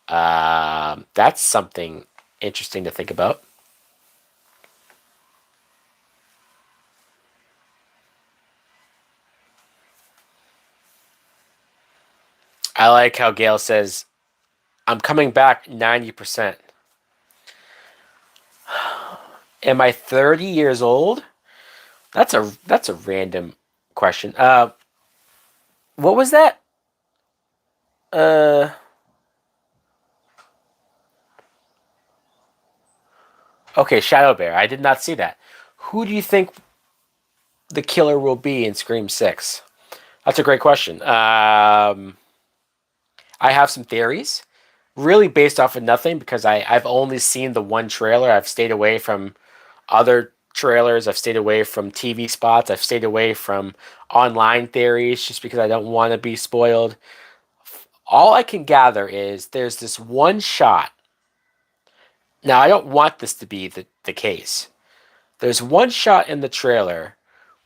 That's something interesting to think about. I like how Gail says, I'm coming back 90%. Am I 30 years old? That's a random question. What was that? Uh, okay, Shadow Bear. I did not see that. Who do you think the killer will be in Scream 6? That's a great question. I have some theories, really based off of nothing because I've only seen the one trailer. I've stayed away from other trailers. I've stayed away from TV spots. I've stayed away from online theories just because I don't want to be spoiled. All I can gather is there's this one shot. Now, I don't want this to be the case. There's one shot in the trailer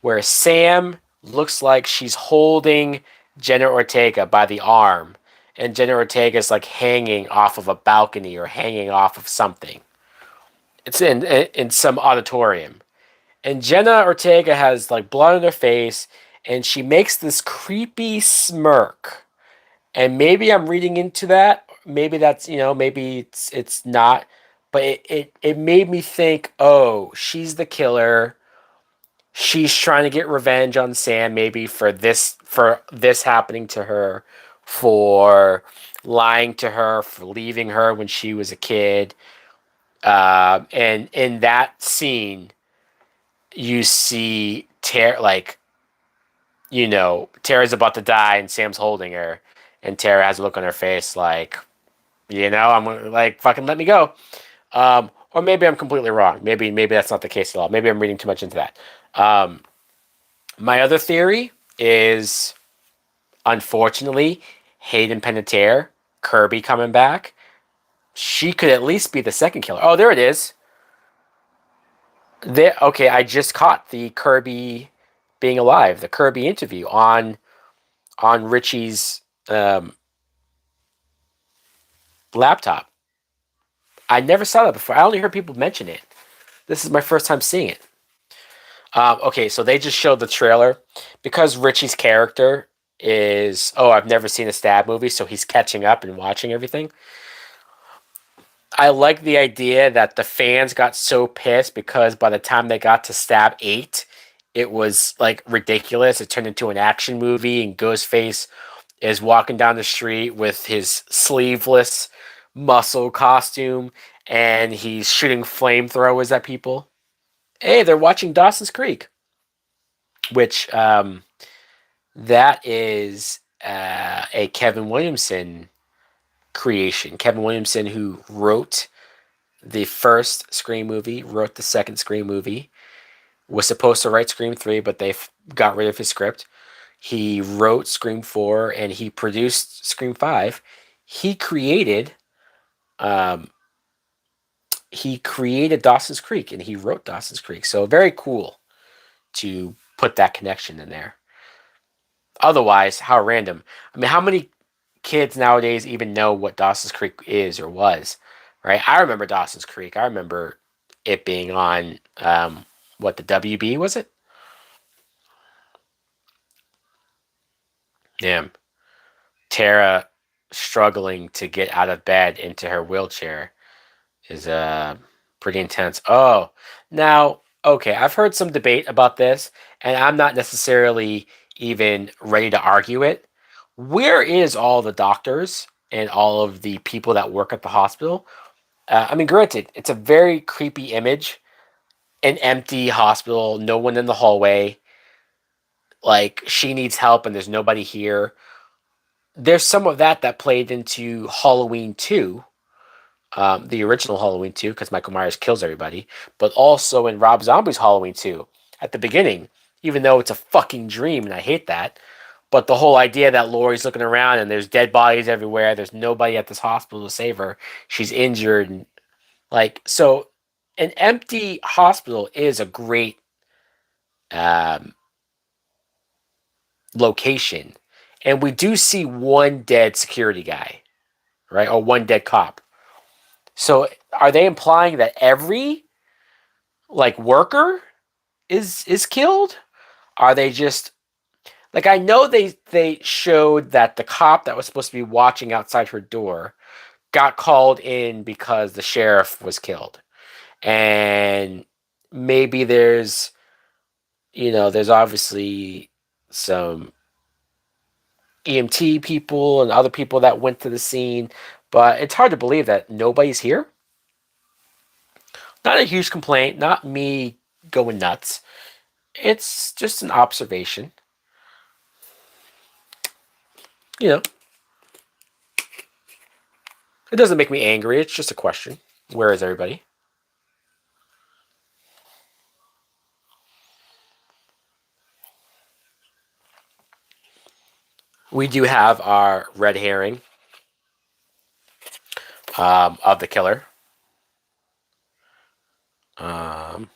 where Sam looks like she's holding Jenna Ortega by the arm, and Jenna Ortega's like hanging off of a balcony or hanging off of something. It's in some auditorium, And Jenna Ortega has like blood on her face, and she makes this creepy smirk. And maybe I'm reading into that. Maybe that's maybe it's not. But it made me think, oh, she's the killer. She's trying to get revenge on Sam, maybe for this happening to her, for lying to her, for leaving her when she was a kid. And in that scene, you see Tara's about to die and Sam's holding her, and Tara has a look on her face like, I'm like, fucking let me go. Or maybe I'm completely wrong. Maybe that's not the case at all. Maybe I'm reading too much into that. Um, my other theory is, unfortunately, Hayden Panettiere, Kirby coming back. She could at least be the second killer. Oh, there it is. Okay, I just caught the Kirby being alive, the Kirby interview on Richie's laptop. I never saw that before. I only heard people mention it. This is my first time seeing it. Okay, so they just showed the trailer because Richie's character is, oh, I've never seen a stab movie, so he's catching up and watching everything. I like the idea that the fans got so pissed because by the time they got to Stab 8, it was like ridiculous. It turned into an action movie, and Ghostface is walking down the street with his sleeveless muscle costume, and he's shooting flamethrowers at people. Hey, they're watching Dawson's Creek, which that is a Kevin Williamson creation. Kevin Williamson, who wrote the first Scream movie, wrote the second Scream movie, was supposed to write Scream 3, but they got rid of his script. He wrote Scream 4 and he produced Scream 5. He created um, he created Dawson's Creek and he wrote Dawson's Creek. So very cool to put that connection in there. Otherwise, how random. I mean, how many kids nowadays even know what Dawson's Creek is or was? Right? I remember Dawson's Creek. I remember it being on what, the WB, was it? Yeah. Tara struggling to get out of bed into her wheelchair is pretty intense. Oh, now, okay, I've heard some debate about this, and I'm not necessarily even ready to argue it. Where is all the doctors and all of the people that work at the hospital? I mean, granted, it's a very creepy image, an empty hospital, no one in the hallway. Like, she needs help and there's nobody here. There's some of that played into Halloween 2, the original Halloween 2, because Michael Myers kills everybody, but also in Rob Zombie's Halloween 2 at the beginning, even though it's a fucking dream and I hate that. But the whole idea that Laurie's looking around and there's dead bodies everywhere, there's nobody at this hospital to save her, she's injured, and like, so an empty hospital is a great um, location. And we do see one dead security guy, right? Or one dead cop. So are they implying that every like worker is killed? Are they just like, I know they showed that the cop that was supposed to be watching outside her door got called in because the sheriff was killed. And maybe there's obviously some EMT people and other people that went to the scene, but it's hard to believe that nobody's here. Not a huge complaint, not me going nuts. It's just an observation. You know, it doesn't make me angry. It's just a question. Where is everybody? We do have our red herring of the killer. Um,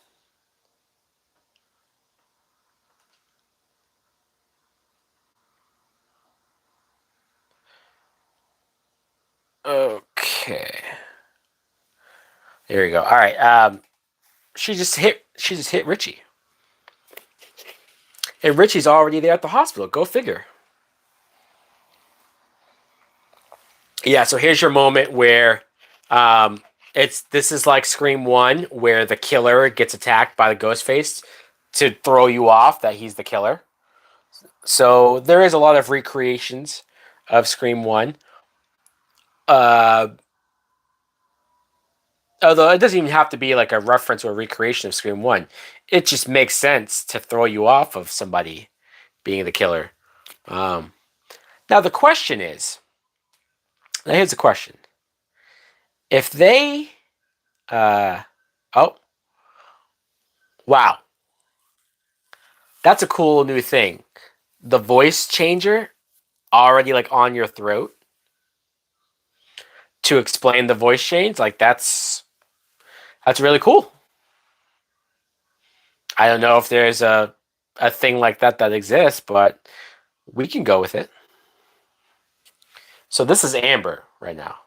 okay, there you go. All right. She just hit Richie. And Richie's already there at the hospital. Go figure. Yeah, so here's your moment where um this is like Scream 1 where the killer gets attacked by the ghost face to throw you off that he's the killer. So there is a lot of recreations of Scream 1. Uh Although it doesn't even have to be like a reference or a recreation of Scream 1. It just makes sense to throw you off of somebody being the killer. Um Now the question is, now here's the question. If they uh oh, wow. That's a cool new thing. The voice changer already like on your throat to explain the voice change, like that's really cool. I don't know if there's a thing like that exists, but we can go with it. So this is Amber right now.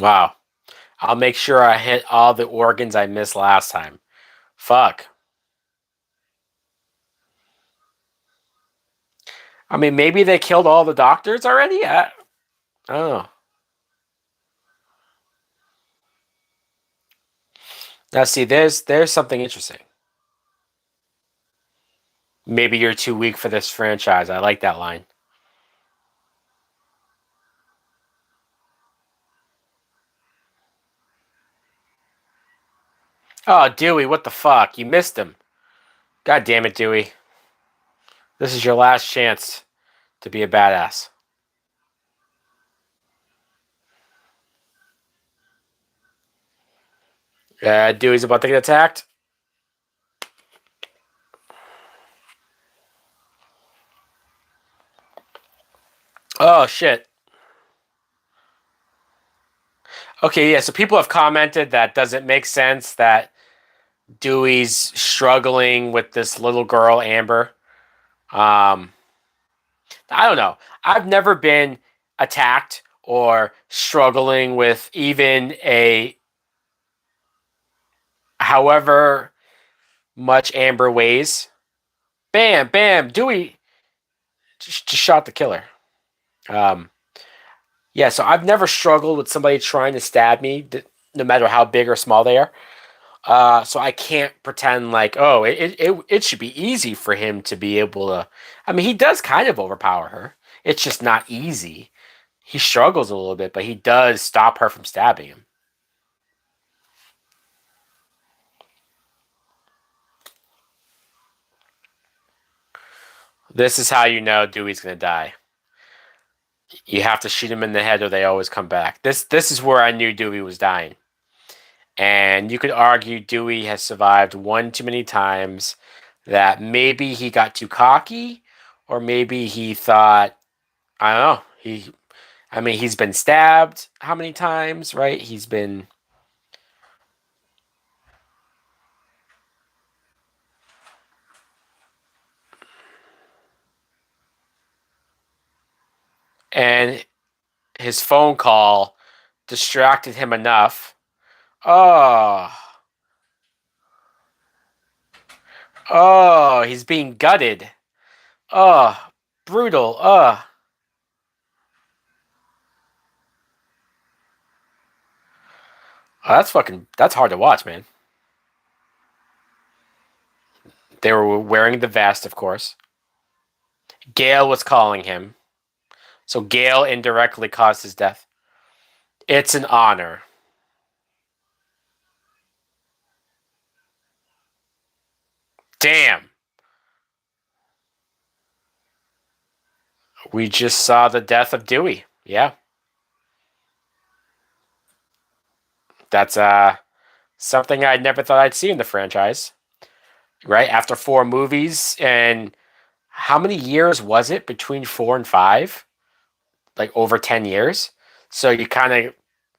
Wow. I'll make sure I hit all the organs I missed last time. Fuck. I mean, maybe they killed all the doctors already? I don't know. Now, see, there's something interesting. Maybe you're too weak for this franchise. I like that line. Oh, Dewey, what the fuck? You missed him. God damn it, Dewey. This is your last chance to be a badass. Dewey's about to get attacked. Oh, shit. Okay, yeah, so people have commented that doesn't make sense that Dewey's struggling with this little girl, Amber. Um, I don't know. I've never been attacked or struggling with even a however much Amber weighs. Bam, bam, Dewey just shot the killer. Um, yeah, so I've never struggled with somebody trying to stab me, no matter how big or small they are. So I can't pretend like, oh, it should be easy for him to be able to. I mean, he does kind of overpower her. It's just not easy. He struggles a little bit, but he does stop her from stabbing him. This is how you know Dewey's gonna die. You have to shoot him in the head, or they always come back. This is where I knew Dewey was dying. And you could argue Dewey has survived one too many times. That maybe he got too cocky, or maybe he thought, I don't know. I mean, he's been stabbed how many times, right? He's been, and his phone call distracted him enough. Oh, oh, he's being gutted. Oh, brutal. Oh, that's hard to watch, man. They were wearing the vest, of course. Gail was calling him. So Gail indirectly caused his death. It's an honor. Damn. We just saw the death of Dewey. Yeah. That's something I never thought I'd see in the franchise. Right? After four movies, and how many years was it between four and five? Like over 10 years. So you kind of,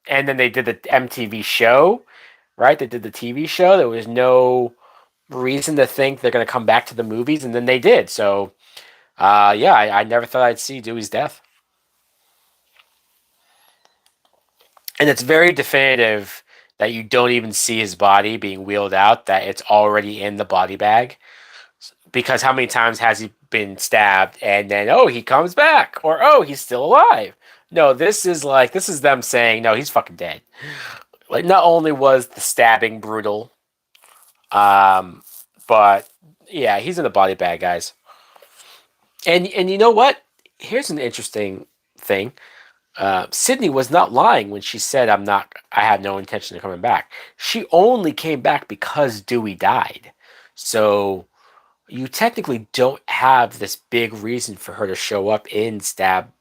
and then they did the MTV show. right? They did the TV show. There was no reason to think they're going to come back to the movies, and then they did. So, yeah, I never thought I'd see Dewey's death. And it's very definitive that you don't even see his body being wheeled out, that it's already in the body bag. Because how many times has he been stabbed and then, oh, he comes back, or oh, he's still alive? No, this is them saying, no, he's fucking dead. Like, not only was the stabbing brutal, um, but yeah, he's in the body bag, guys. And you know what? Here's an interesting thing. Sydney was not lying when she said, "I'm not. I have no intention of coming back." She only came back because Dewey died. So you technically don't have this big reason for her to show up in Stab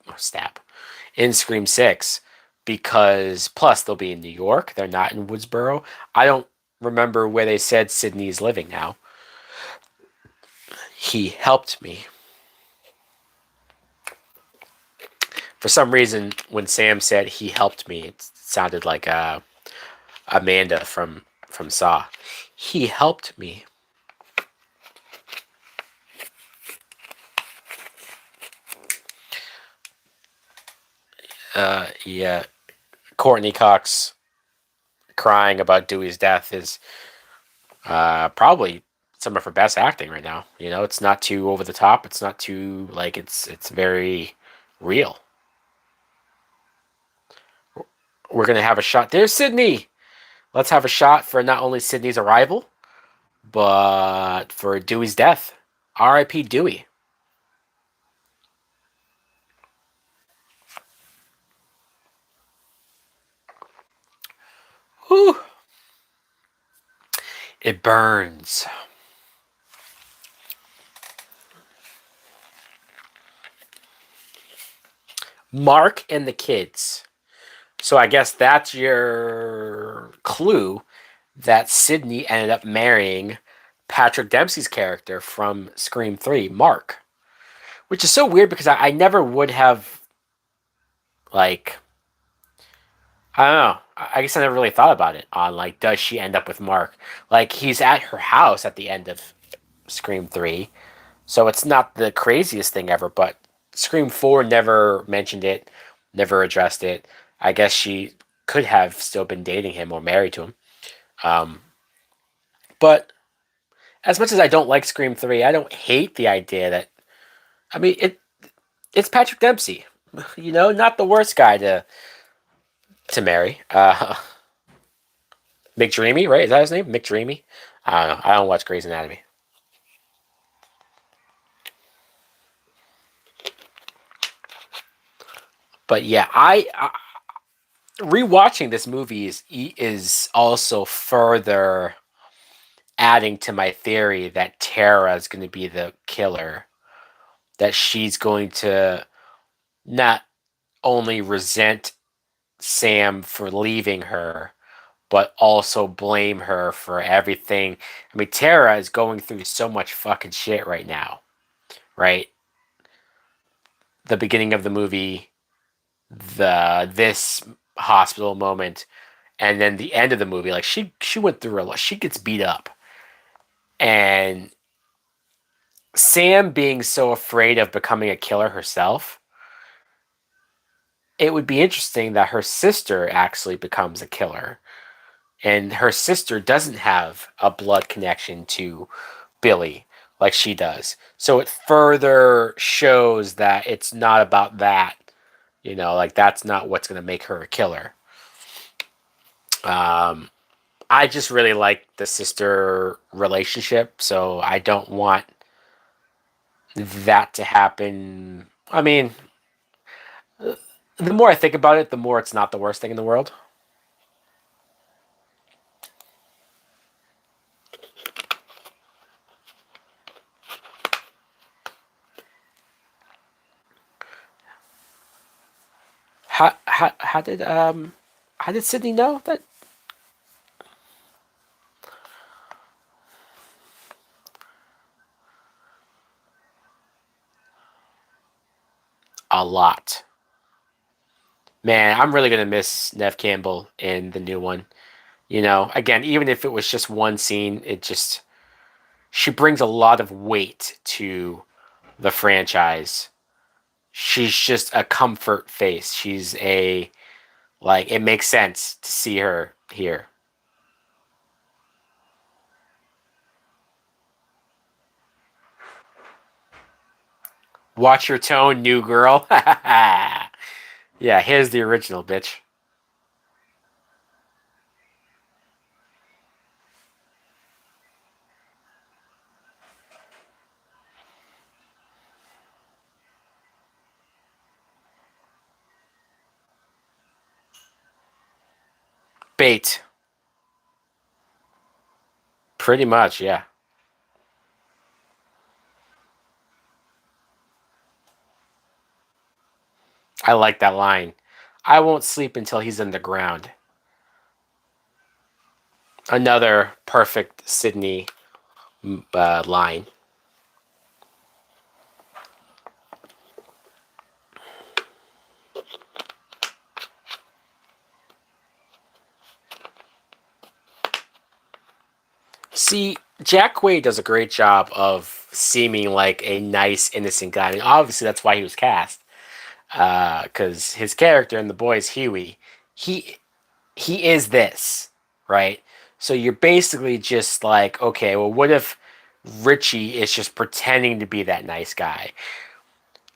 in Scream 6, because plus they'll be in New York. They're not in Woodsboro. I don't remember where they said Sydney is living now. He helped me. For some reason, when Sam said he helped me, it sounded like Amanda from Saw. He helped me. Yeah, Courtney Cox crying about Dewey's death is probably some of her best acting right now. You know, it's not too over the top. It's not too like it's very real. We're gonna have a shot. There's Sydney. Let's have a shot for not only Sydney's arrival, but for Dewey's death. R.I.P. Dewey. Whew. It burns. Mark and the kids. So I guess that's your clue that Sydney ended up marrying Patrick Dempsey's character from Scream 3, Mark. Which is so weird because I never would have, like, I don't know. I guess I never really thought about it on, like, does she end up with Mark? Like, he's at her house at the end of Scream 3. So it's not the craziest thing ever, but Scream 4 never mentioned it, never addressed it. I guess she could have still been dating him or married to him. Um, but as much as I don't like Scream 3, I don't hate the idea that, I mean, it's Patrick Dempsey. You know, not the worst guy to marry. McDreamy, right? Is that his name? McDreamy? I don't know. I don't watch Grey's Anatomy. But yeah, I rewatching this movie is also further adding to my theory that Tara is going to be the killer. That she's going to not only resent Sam for leaving her, but also blame her for everything. I mean, Tara is going through so much fucking shit right now, right? The beginning of the movie, the this hospital moment, and then the end of the movie, like she went through a lot. She gets beat up, and Sam being so afraid of becoming a killer herself, it would be interesting that her sister actually becomes a killer, and her sister doesn't have a blood connection to Billy like she does. So it further shows that it's not about that. You know, like that's not what's going to make her a killer. Um, I just really like the sister relationship, so I don't want that to happen. I mean, the more I think about it, the more it's not the worst thing in the world. How how did Sydney know that? A lot. Man, I'm really gonna miss Nev Campbell in the new one. Again, even if it was just one scene, it just she brings a lot of weight to the franchise. She's just a comfort face. She's a like it makes sense to see her here. Watch your tone, new girl. Yeah, here's the original bitch. Bait. Pretty much, yeah. I like that line. I won't sleep until he's in the ground. Another perfect Sydney line. See, Jack Quaid does a great job of seeming like a nice, innocent guy. I mean, obviously that's why he was cast, because his character in The Boys, Huey, he he is this, right? So you're basically just like, okay, well, what if Richie is just pretending to be that nice guy,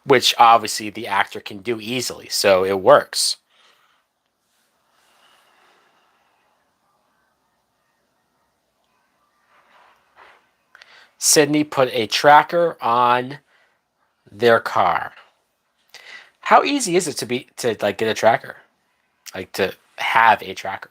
which obviously the actor can do easily, so it works. Sydney put a tracker on their car. How easy is it to like get a tracker? Like to have a tracker?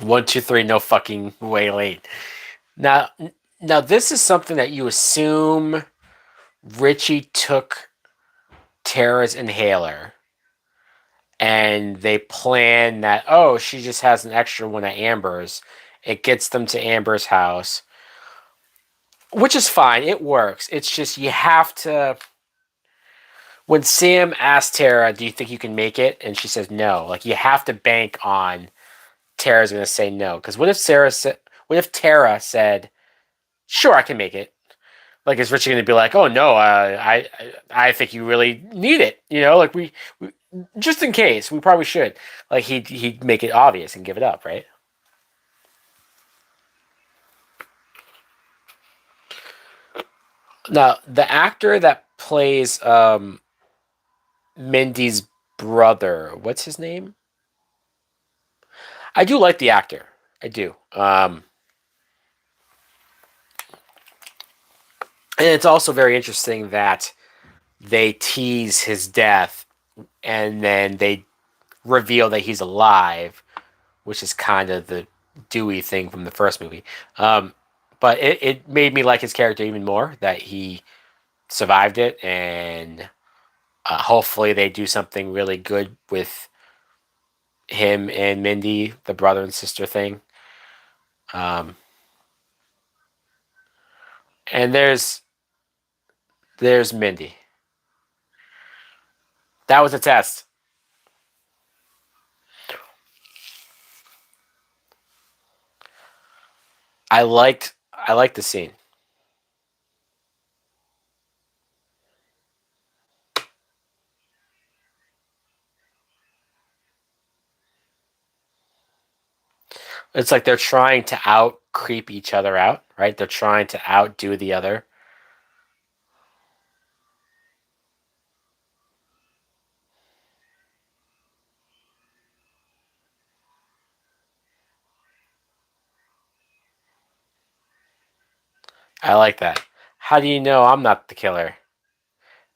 1, 2, 3, no fucking way late. Now, now this is something that you assume Richie took Tara's inhaler, and they plan that she just has an extra one at Amber's. It gets them to Amber's house, which is fine. It works. It's just you have to. When Sam asks Tara, "Do you think you can make it?" and she says no, like you have to bank on Tara's going to say no. Because what if Tara said, "Sure, I can make it." Like, is Richie going to be like, "Oh no, I think you really need it." Like we just in case we probably should. Like he'd make it obvious and give it up, right? Now the actor that plays Mindy's brother, what's his name? I do like the actor. I do. And it's also very interesting that they tease his death and then they reveal that he's alive, which is kind of the Dewey thing from the first movie. But it made me like his character even more that he survived it, and hopefully they do something really good with him and Mindy, the brother and sister thing. Um, and there's Mindy. That was a test. I liked the scene. It's like they're trying to out creep each other out, right? They're trying to outdo the other. I like that. How do you know I'm not the killer?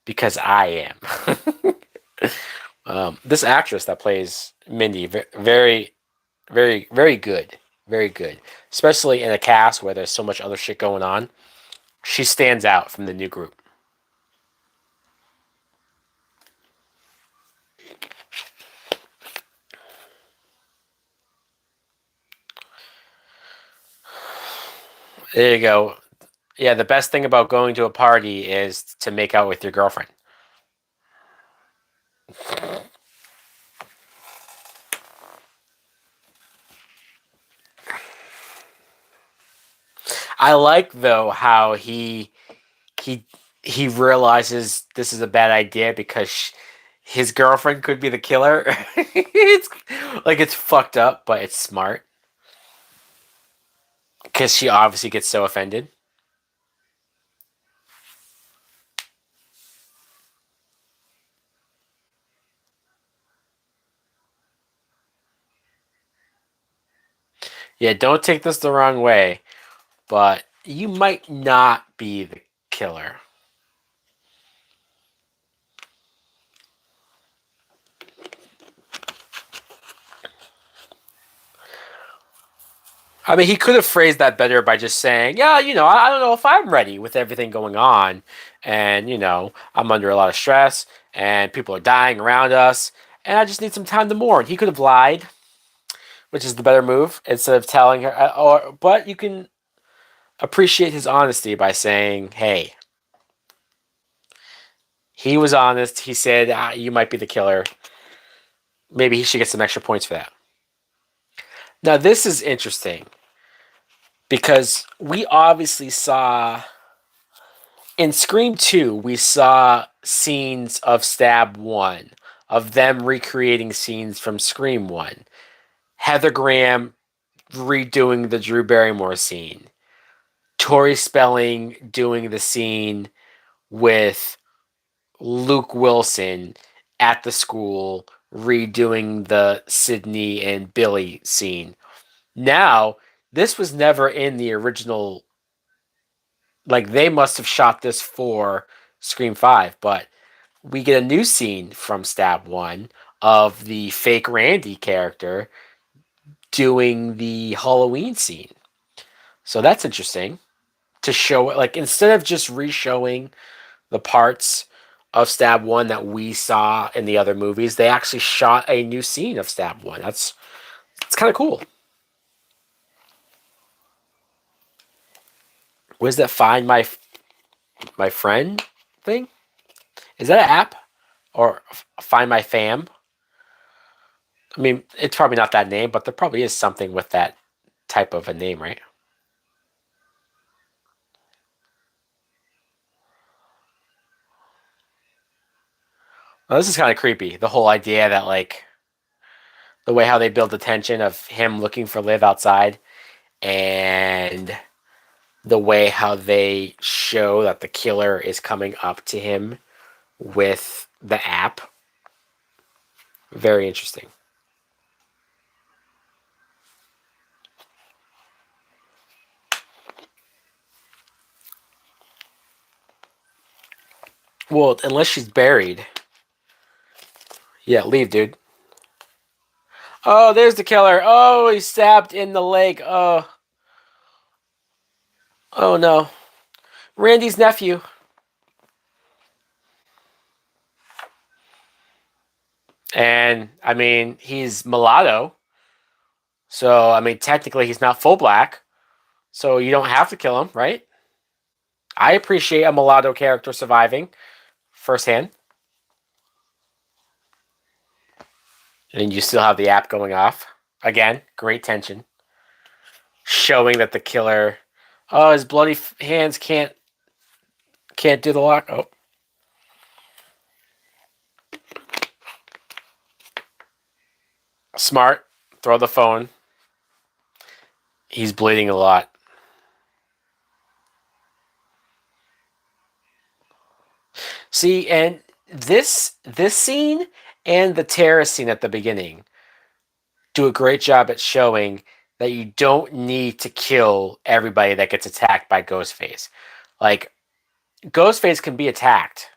Because I am. This actress that plays Mindy, very, very, very good, very good. Especially in a cast where there's so much other shit going on, she stands out from the new group. There you go. Yeah, the best thing about going to a party is to make out with your girlfriend. I like though how he he realizes this is a bad idea because his girlfriend could be the killer. It's like it's fucked up, but it's smart because she obviously gets so offended. Yeah, don't take this the wrong way, but you might not be the killer. I mean, he could have phrased that better by just saying, "Yeah, I don't know if I'm ready with everything going on, and I'm under a lot of stress, and people are dying around us, and I just need some time to mourn." He could have lied, which is the better move, instead of telling her. But you can appreciate his honesty by saying, "Hey, he was honest. He said you might be the killer. Maybe he should get some extra points for that." Now, this is interesting because we obviously saw in Scream 2, we saw scenes of Stab 1, of them recreating scenes from Scream 1. Heather Graham redoing the Drew Barrymore scene. Tori Spelling doing the scene with Luke Wilson at the school, redoing the Sydney and Billy scene. Now, this was never in the original. Like, they must have shot this for Scream 5, but we get a new scene from Stab 1 of the fake Randy character doing the Halloween scene. So that's interesting to show it. Like, instead of just re-showing the parts of Stab 1 that we saw in the other movies, they actually shot a new scene of Stab 1. It's kind of cool. Was that Find My Friend thing? Is that an app? Or Find My Fam? I mean, it's probably not that name, but there probably is something with that type of a name, right? Well, this is kind of creepy. The whole idea that, like, the way how they build the tension of him looking for Liv outside, and the way how they show that the killer is coming up to him with the app. Very interesting. Well, unless she's buried. Yeah, leave, dude. Oh, there's the killer. Oh, he's stabbed in the leg. Oh no. Randy's nephew. And I mean, he's mulatto. So, I mean, technically he's not full black. So you don't have to kill him, right? I appreciate a mulatto character surviving firsthand. And you still have the app going off. Again, great tension. Showing that the killer, oh, his bloody hands can't do the lock. Oh, smart. Throw the phone. He's bleeding a lot. See, and this scene and the terrace scene at the beginning do a great job at showing that you don't need to kill everybody that gets attacked by Ghostface. Like, Ghostface can be attacked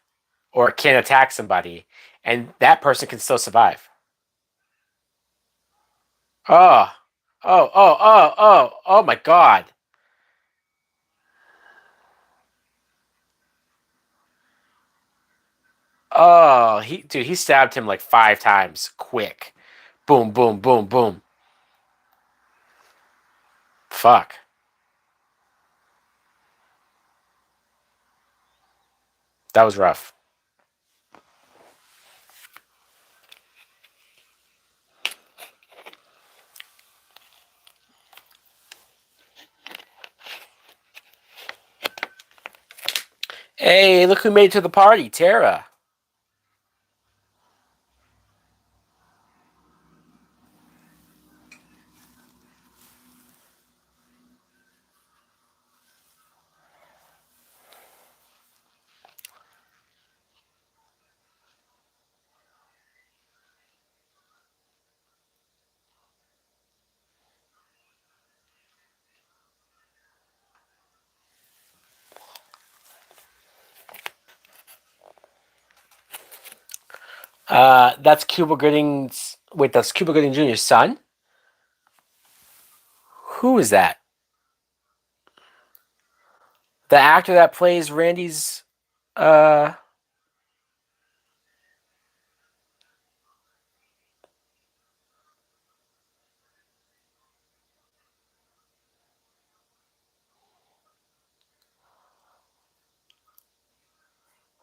or can attack somebody, and that person can still survive. Oh, oh my God. Oh, he stabbed him like 5 times, quick. Boom, boom, boom, boom. Fuck. That was rough. Hey, look who made it to the party, Tara. That's Cuba Gooding's. Wait, that's Cuba Gooding Jr.'s son. Who is that? The actor that plays Randy's. Uh,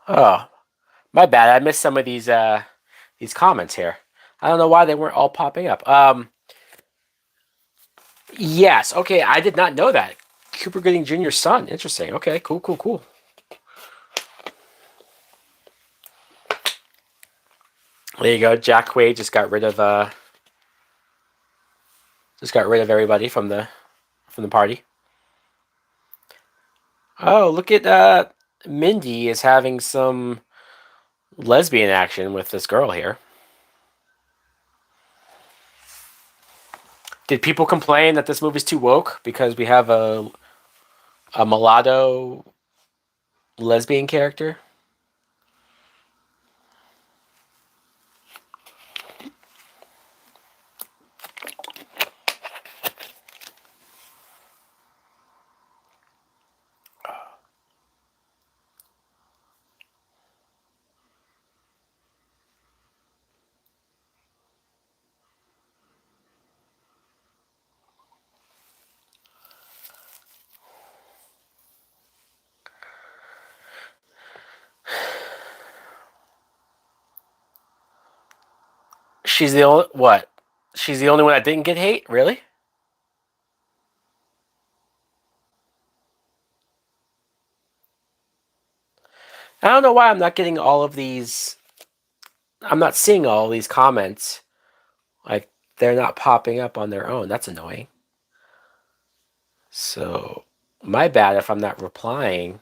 oh, my bad. I missed some of these comments here. I don't know why they weren't all popping up. Yes. Okay, I did not know that. Cooper Gooding Jr.'s son. Interesting. Okay, cool, cool, cool. There you go. Jack Quaid just got rid of everybody from the party. Oh, look at Mindy is having some lesbian action with this girl here. Did people complain that this movie's too woke because we have a mulatto lesbian character? She's the only what? She's the only one that didn't get hate, really? I don't know why I'm not getting all of these. I'm not seeing all these comments. Like they're not popping up on their own. That's annoying. So my bad if I'm not replying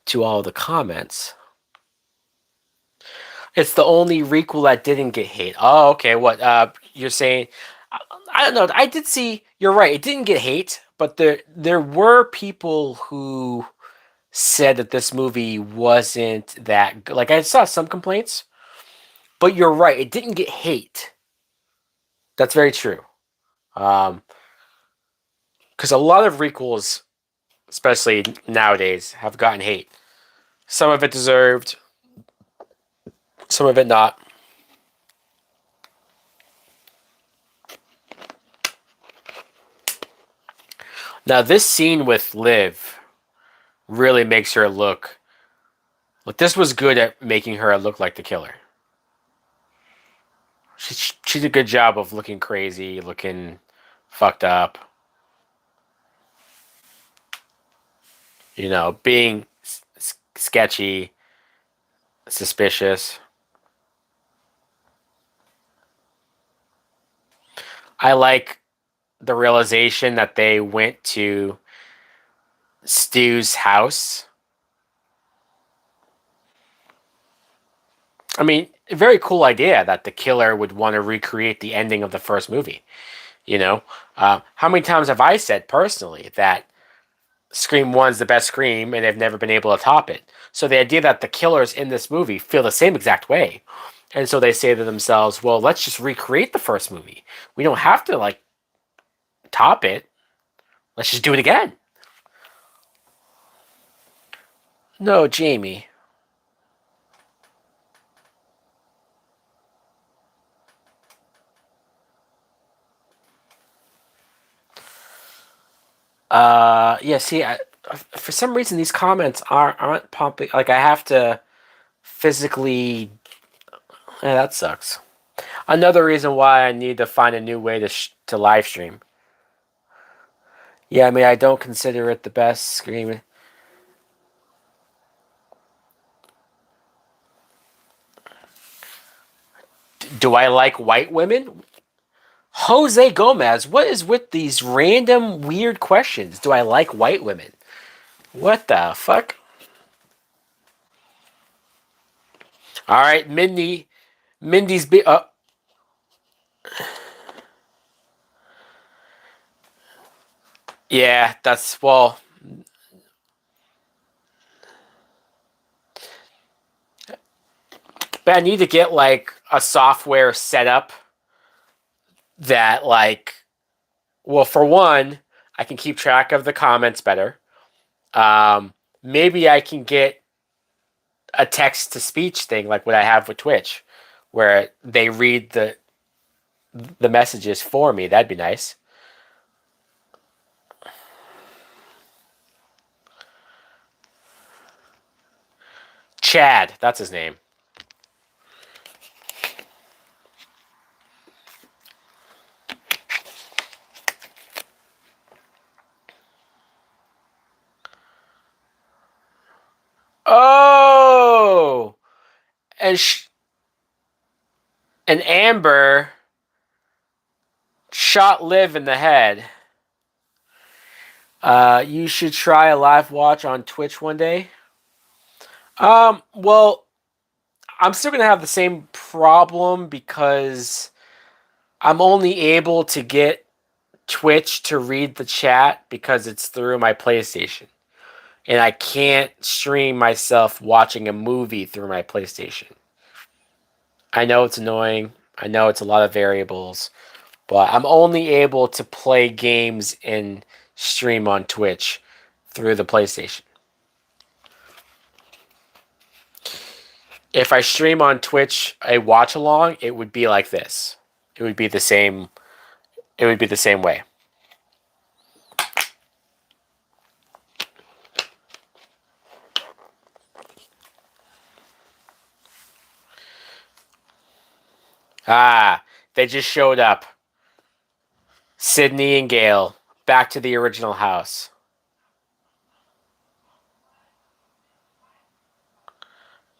to all the comments. It's the only requel that didn't get hate. Oh, okay. What you're saying? I don't know. I did see. You're right. It didn't get hate, but there were people who said that this movie wasn't that good. Like I saw some complaints, but you're right. It didn't get hate. That's very true. Um, because a lot of requels, especially nowadays, have gotten hate. Some of it deserved, some of it not. Now this scene with Liv really makes her look like this was good at making her look like the killer. She did a good job of looking crazy, looking fucked up. Being sketchy, suspicious. I like the realization that they went to Stu's house. I mean, a very cool idea that the killer would want to recreate the ending of the first movie. You know, how many times have I said personally that Scream 1's the best Scream and they've never been able to top it? So the idea that the killers in this movie feel the same exact way. And so they say to themselves, well, let's just recreate the first movie. We don't have to, like, top it. Let's just do it again. No, Jamie. Yeah, see, for some reason these comments aren't popping. Like I have to physically. Yeah, that sucks. Another reason why I need to find a new way to live stream. Yeah, I mean I don't consider it the best screaming. Do I like white women? Jose Gomez, what is with these random weird questions? Do I like white women? What the fuck? All right, Mindy. Mindy's be. Yeah, that's well. But I need to get like a software set up that like. Well, for one, I can keep track of the comments better. Maybe I can get a text to speech thing like what I have with Twitch, where they read the messages for me. That'd be nice. Chad, that's his name. Oh, and and Amber shot Liv in the head. You should try a live watch on Twitch one day. Well, I'm still gonna have the same problem because I'm only able to get Twitch to read the chat because it's through my PlayStation. And I can't stream myself watching a movie through my PlayStation. I know it's annoying. I know it's a lot of variables, but I'm only able to play games and stream on Twitch through the PlayStation. If I stream on Twitch a watch along, it would be like this. It would be the same. It would be the same way. Ah, they just showed up. Sydney and Gail back to the original house.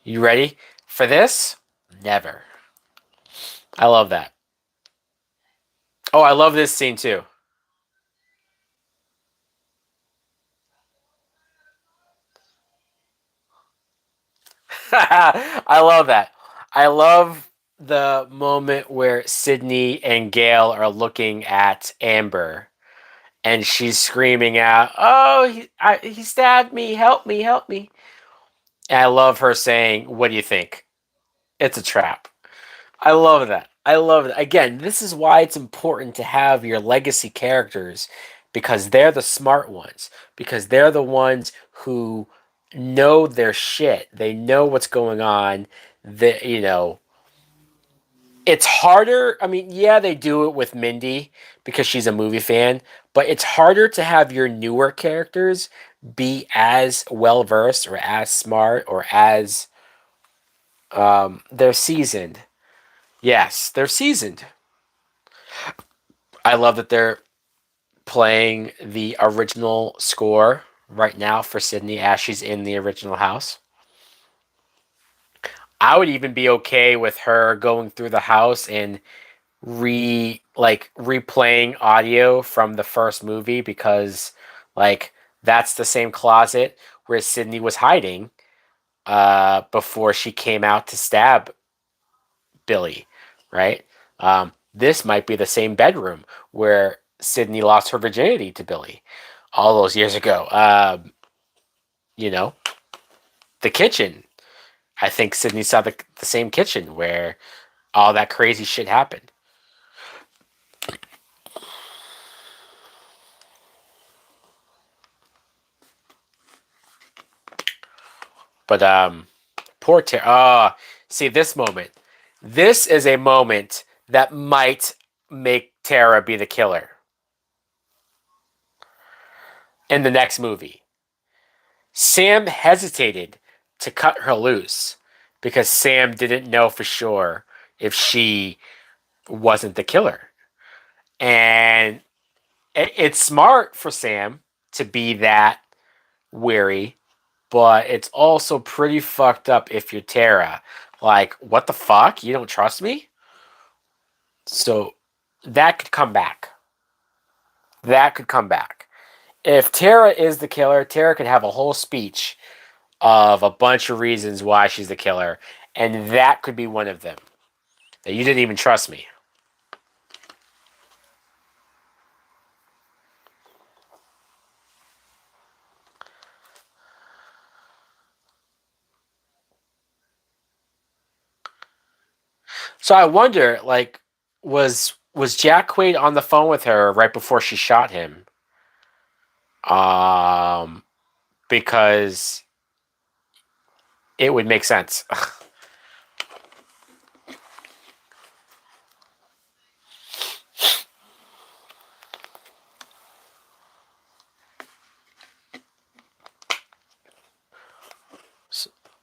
You ready for this? Never. I love that. Oh, I love this scene too. I love that. I love the moment where Sydney and Gail are looking at Amber and she's screaming out, "Oh, he stabbed me! Help me! Help me!" And I love her saying, "What do you think? It's a trap." I love that. I love it. Again, this is why it's important to have your legacy characters because they're the smart ones, because they're the ones who know their shit. They know what's going on. That it's harder. I mean, yeah, they do it with Mindy because she's a movie fan, but it's harder to have your newer characters be as well versed or as smart or as they're seasoned. Yes, they're seasoned. I love that they're playing the original score right now for Sydney as she's in the original house. I would even be okay with her going through the house and replaying audio from the first movie because like that's the same closet where Sydney was hiding before she came out to stab Billy, right? This might be the same bedroom where Sydney lost her virginity to Billy all those years ago. You know, the kitchen. I think Sydney saw the same kitchen where all that crazy shit happened. But poor Tara. See this moment. This is a moment that might make Tara be the killer in the next movie. Sam hesitated to cut her loose because Sam didn't know for sure if she wasn't the killer. And it's smart for Sam to be that wary, but it's also pretty fucked up if you're Tara. Like, what the fuck? You don't trust me? So that could come back. That could come back. If Tara is the killer, Tara could have a whole speech of a bunch of reasons why she's the killer, and that could be one of them. That you didn't even trust me. So I wonder, like, was Jack Quaid on the phone with her right before she shot him? Um, because it would make sense.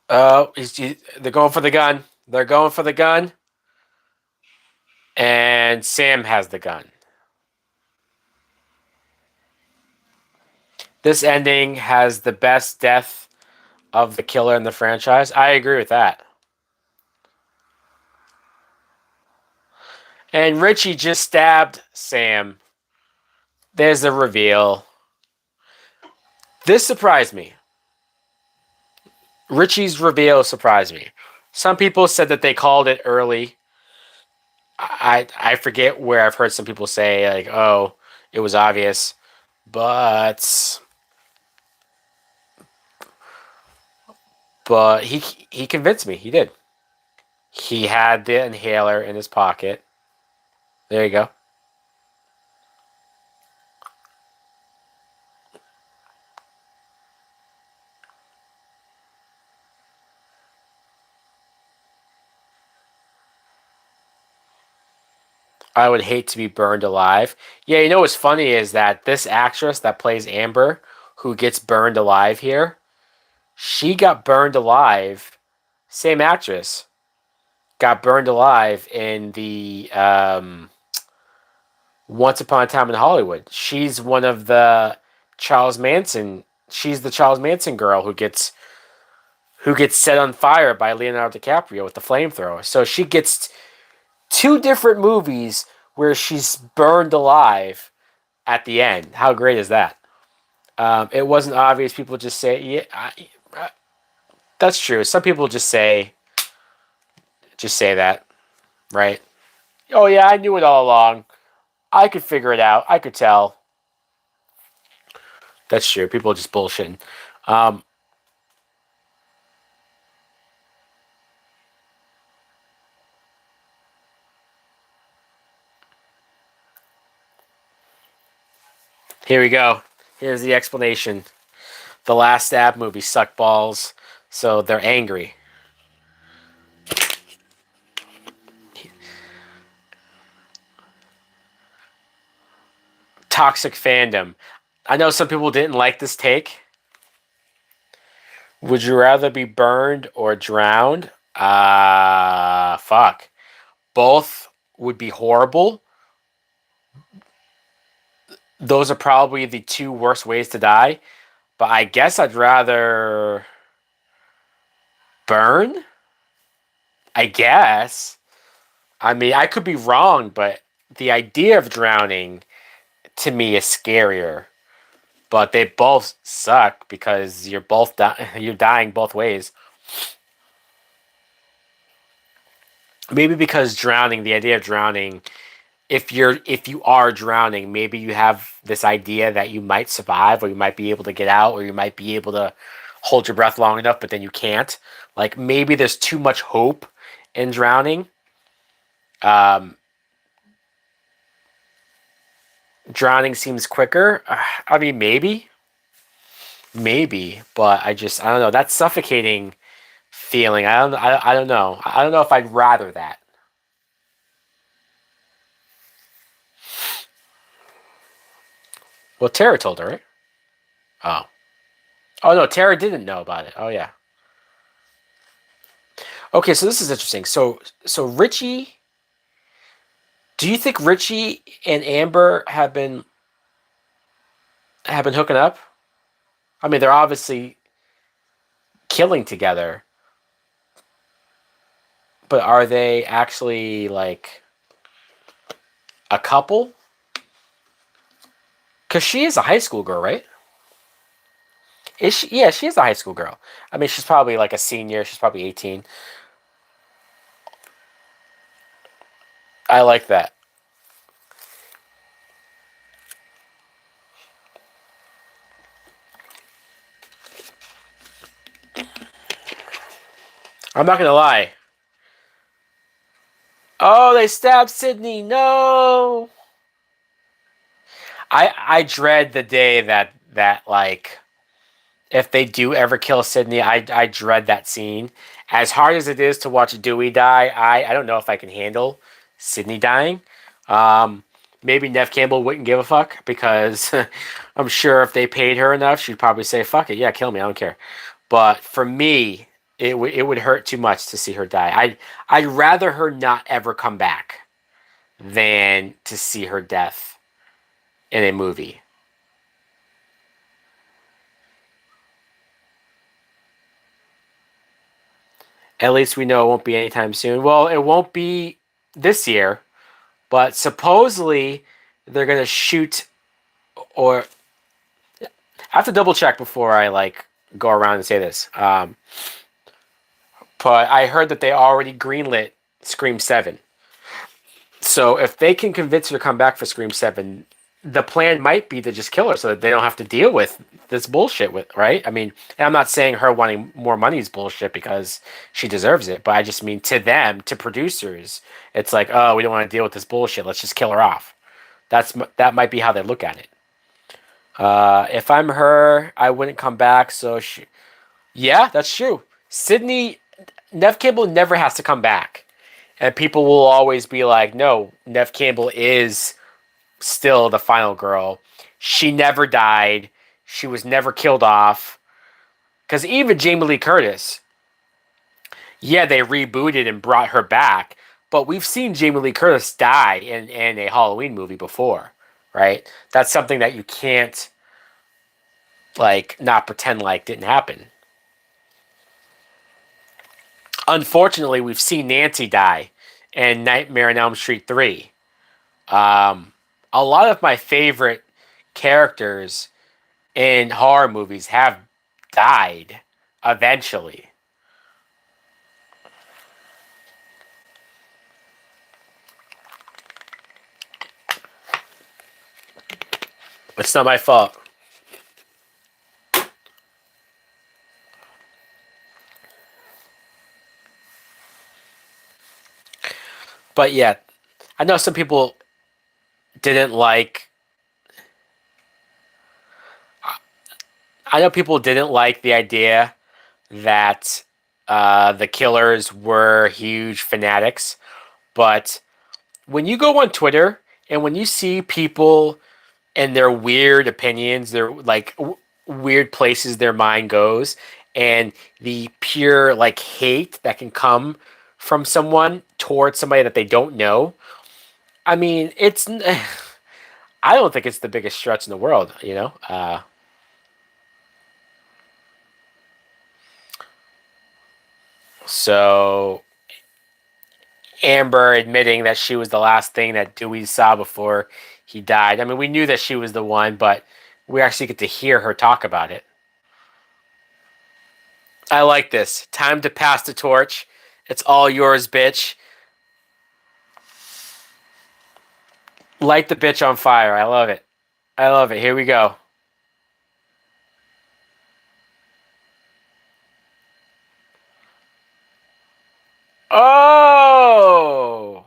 Oh, they're going for the gun. They're going for the gun, and Sam has the gun. This ending has the best death of the killer in the franchise. I agree with that. And Richie just stabbed Sam. There's the reveal. This surprised me. Richie's reveal surprised me. Some people said that they called it early. I forget where I've heard some people say like, "Oh, it was obvious," but he convinced me. He did. He had the inhaler in his pocket. There you go. I would hate to be burned alive. Yeah, you know what's funny is that this actress that plays Amber, who gets burned alive here, she got burned alive. Same actress got burned alive in the Once Upon a Time in Hollywood. She's one of the Charles Manson. She's the Charles Manson girl who gets set on fire by Leonardo DiCaprio with the flamethrower. So she gets two different movies where she's burned alive at the end. How great is that? It wasn't obvious. People just say, "Yeah, that's true." Some people just say that, right? Oh yeah, I knew it all along. I could figure it out. I could tell. That's true. People are just bullshitting. Um, Here we go. Here's the explanation. The last Stab movie sucked balls, so they're angry. Toxic fandom. I know some people didn't like this take. Would you rather be burned or drowned? Fuck. Both would be horrible. Those are probably the two worst ways to die. But I guess I'd rather burn. I guess. I mean, I could be wrong, but the idea of drowning to me is scarier. But they both suck because you're dying both ways. Maybe because drowning, the idea of drowning, if you are drowning, maybe you have this idea that you might survive or you might be able to get out or you might be able to hold your breath long enough, but then you can't. Like maybe there's too much hope in drowning. Um, Drowning seems quicker. I mean, maybe, but I don't know. That suffocating feeling. I don't know. I don't know if I'd rather that. Well, Tara told her, right? Oh. Oh no, Tara didn't know about it. Oh yeah. Okay, so this is interesting. So Richie, do you think Richie and Amber have been hooking up? I mean, they're obviously killing together, but are they actually like a couple? Because she is a high school girl, right? Is she? Yeah, she is a high school girl. I mean, she's probably like a senior. She's probably 18. I like that. I'm not gonna lie. Oh, they stabbed Sydney. No. I dread the day that like if they do ever kill Sydney, I dread that scene. As hard as it is to watch Dewey die, I don't know if I can handle Sydney dying. Um, Maybe Nev Campbell wouldn't give a fuck because I'm sure if they paid her enough, she'd probably say, "Fuck it, yeah, kill me, I don't care." But for me, it would hurt too much to see her die. I'd rather her not ever come back than to see her death in a movie. At least we know it won't be anytime soon. Well, it won't be this year, but supposedly they're gonna shoot, or I have to double check before I like go around and say this. But I heard that they already greenlit Scream 7. So if they can convince her to come back for Scream 7, the plan might be to just kill her so that they don't have to deal with this bullshit with, right? I mean, and I'm not saying her wanting more money is bullshit because she deserves it, but I just mean to them, to producers, it's like, oh, we don't want to deal with this bullshit. Let's just kill her off. That might be how they look at it. If I'm her, I wouldn't come back. Yeah, that's true. Sydney, Nev Campbell never has to come back, and people will always be like, no, Nev Campbell is still the final girl. She never died. She was never killed off. Because even Jamie Lee Curtis, yeah, they rebooted and brought her back, but we've seen Jamie Lee Curtis die in a Halloween movie before, right? That's something that you can't like not pretend like didn't happen. Unfortunately, we've seen Nancy die in Nightmare on Elm Street 3. Um, a lot of my favorite characters in horror movies have died eventually. It's not my fault. But yeah, I know some people didn't like. I know people didn't like the idea that the killers were huge fanatics. But when you go on Twitter and when you see people and their weird opinions, their like weird places their mind goes, and the pure like hate that can come from someone towards somebody that they don't know. I mean, it's. I don't think it's the biggest stretch in the world, you know. So Amber admitting that she was the last thing that Dewey saw before he died. I mean, we knew that she was the one, but we actually get to hear her talk about it. I like this. Time to pass the torch. It's all yours, bitch. Light the bitch on fire. I love it. I love it. Here we go. Oh!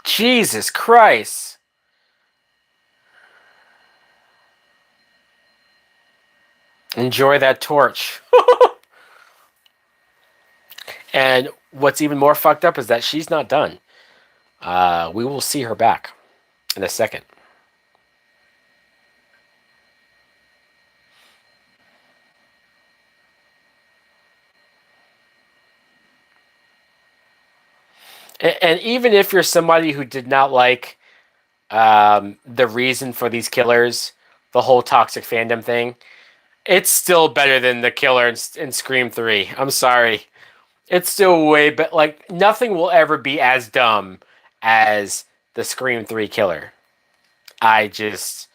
Jesus Christ. Enjoy that torch. And what's even more fucked up is that she's not done. We will see her back in a second. And even if you're somebody who did not like the reason for these killers, the whole toxic fandom thing, it's still better than the killer in Scream 3. I'm sorry. It's still way better. Like, nothing will ever be as dumb as the Scream 3 killer. I just.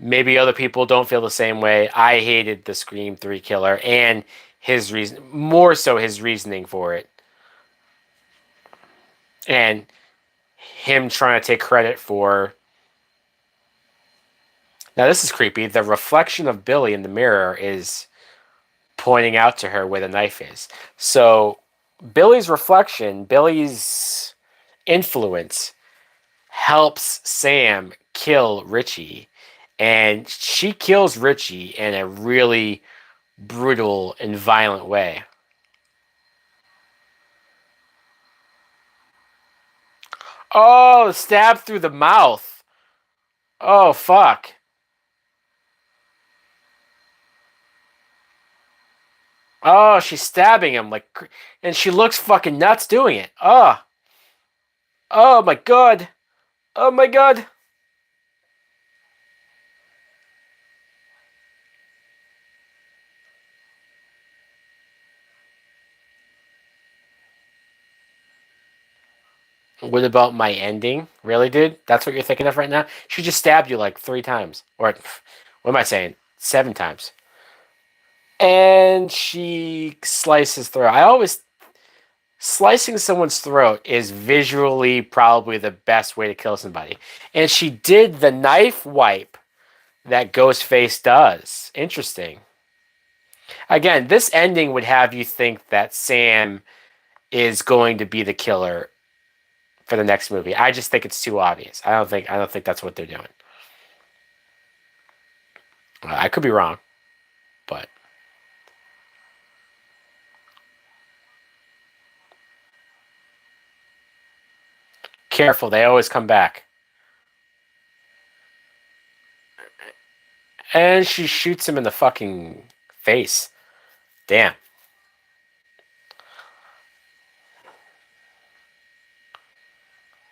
Maybe other people don't feel the same way. I hated the Scream 3 killer and his reason, more so his reasoning for it. And him trying to take credit for. Now, this is creepy. The reflection of Billy in the mirror is pointing out to her where the knife is. So, Billy's reflection, Billy's influence, helps Sam kill Richie. And she kills Richie in a really brutal and violent way. Oh, stabbed through the mouth. Oh, fuck. Oh, she's stabbing him like, and she looks fucking nuts doing it. Oh, oh my god. Oh my god. What about my ending? Really, dude? That's what you're thinking of right now? She just stabbed you like 3 times. Or, what am I saying? 7 times. And she slices through. I always. Slicing someone's throat is visually probably the best way to kill somebody. And she did the knife wipe that Ghostface does. Interesting. Again, this ending would have you think that Sam is going to be the killer for the next movie. I just think it's too obvious. I don't think that's what they're doing. I could be wrong, but careful, they always come back. And she shoots him in the fucking face. Damn.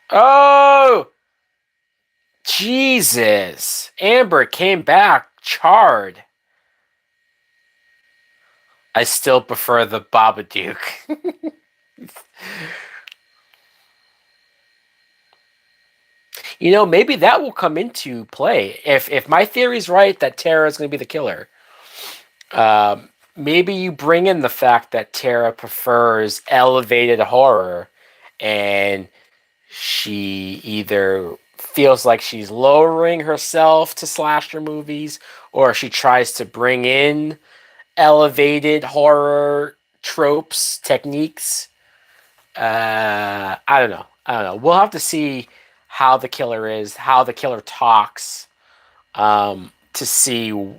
Oh, Jesus. Amber came back charred. I still prefer the Babadook. Maybe that will come into play. If my theory's right that Tara is going to be the killer, maybe you bring in the fact that Tara prefers elevated horror, and she either feels like she's lowering herself to slasher movies, or she tries to bring in elevated horror tropes, techniques. I don't know. I don't know. We'll have to see how the killer is, how the killer talks, to see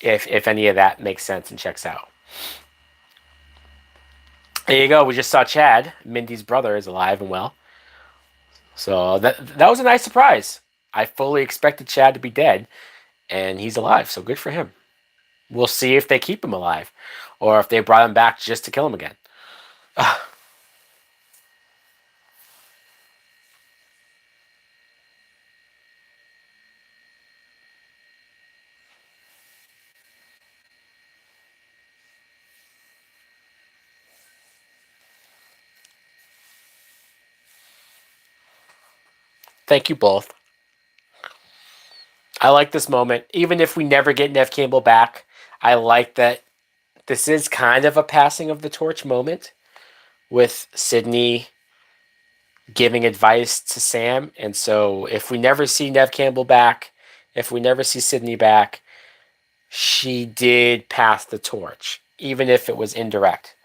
if any of that makes sense and checks out. There you go. We just saw Chad, Mindy's brother, is alive and well. So that was a nice surprise. I fully expected Chad to be dead, and he's alive. So good for him. We'll see if they keep him alive, or if they brought him back just to kill him again. Thank you both. I like this moment. Even if we never get Nev Campbell back, I like that this is kind of a passing of the torch moment with Sydney giving advice to Sam. And so if we never see Nev Campbell back, if we never see Sydney back, she did pass the torch, even if it was indirect.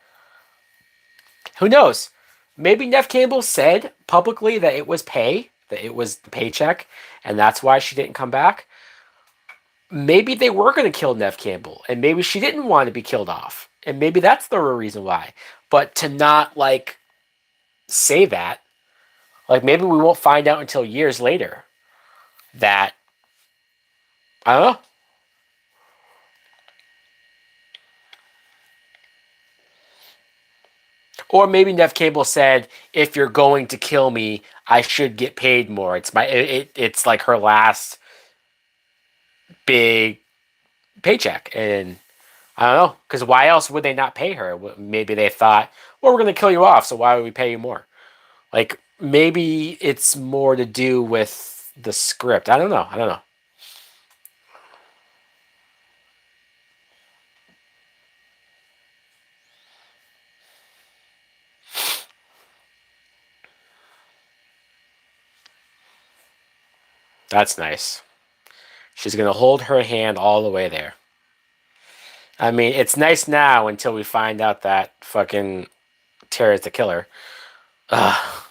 Who knows? Maybe Nev Campbell said publicly that it was that it was the paycheck, and that's why she didn't come back. Maybe they were going to kill Nev Campbell, and maybe she didn't want to be killed off, and maybe that's the real reason why. But to not say that, maybe we won't find out until years later that I don't know. Or maybe Nev Campbell said, "If you're going to kill me, I should get paid more." It's like her last big paycheck, and I don't know, because why else would they not pay her? Maybe they thought, well, we're going to kill you off, so why would we pay you more? Like, maybe it's more to do with the script. I don't know. I don't know. That's nice. She's going to hold her hand all the way there. I mean, it's nice now until we find out that fucking Tara's the killer. Ugh.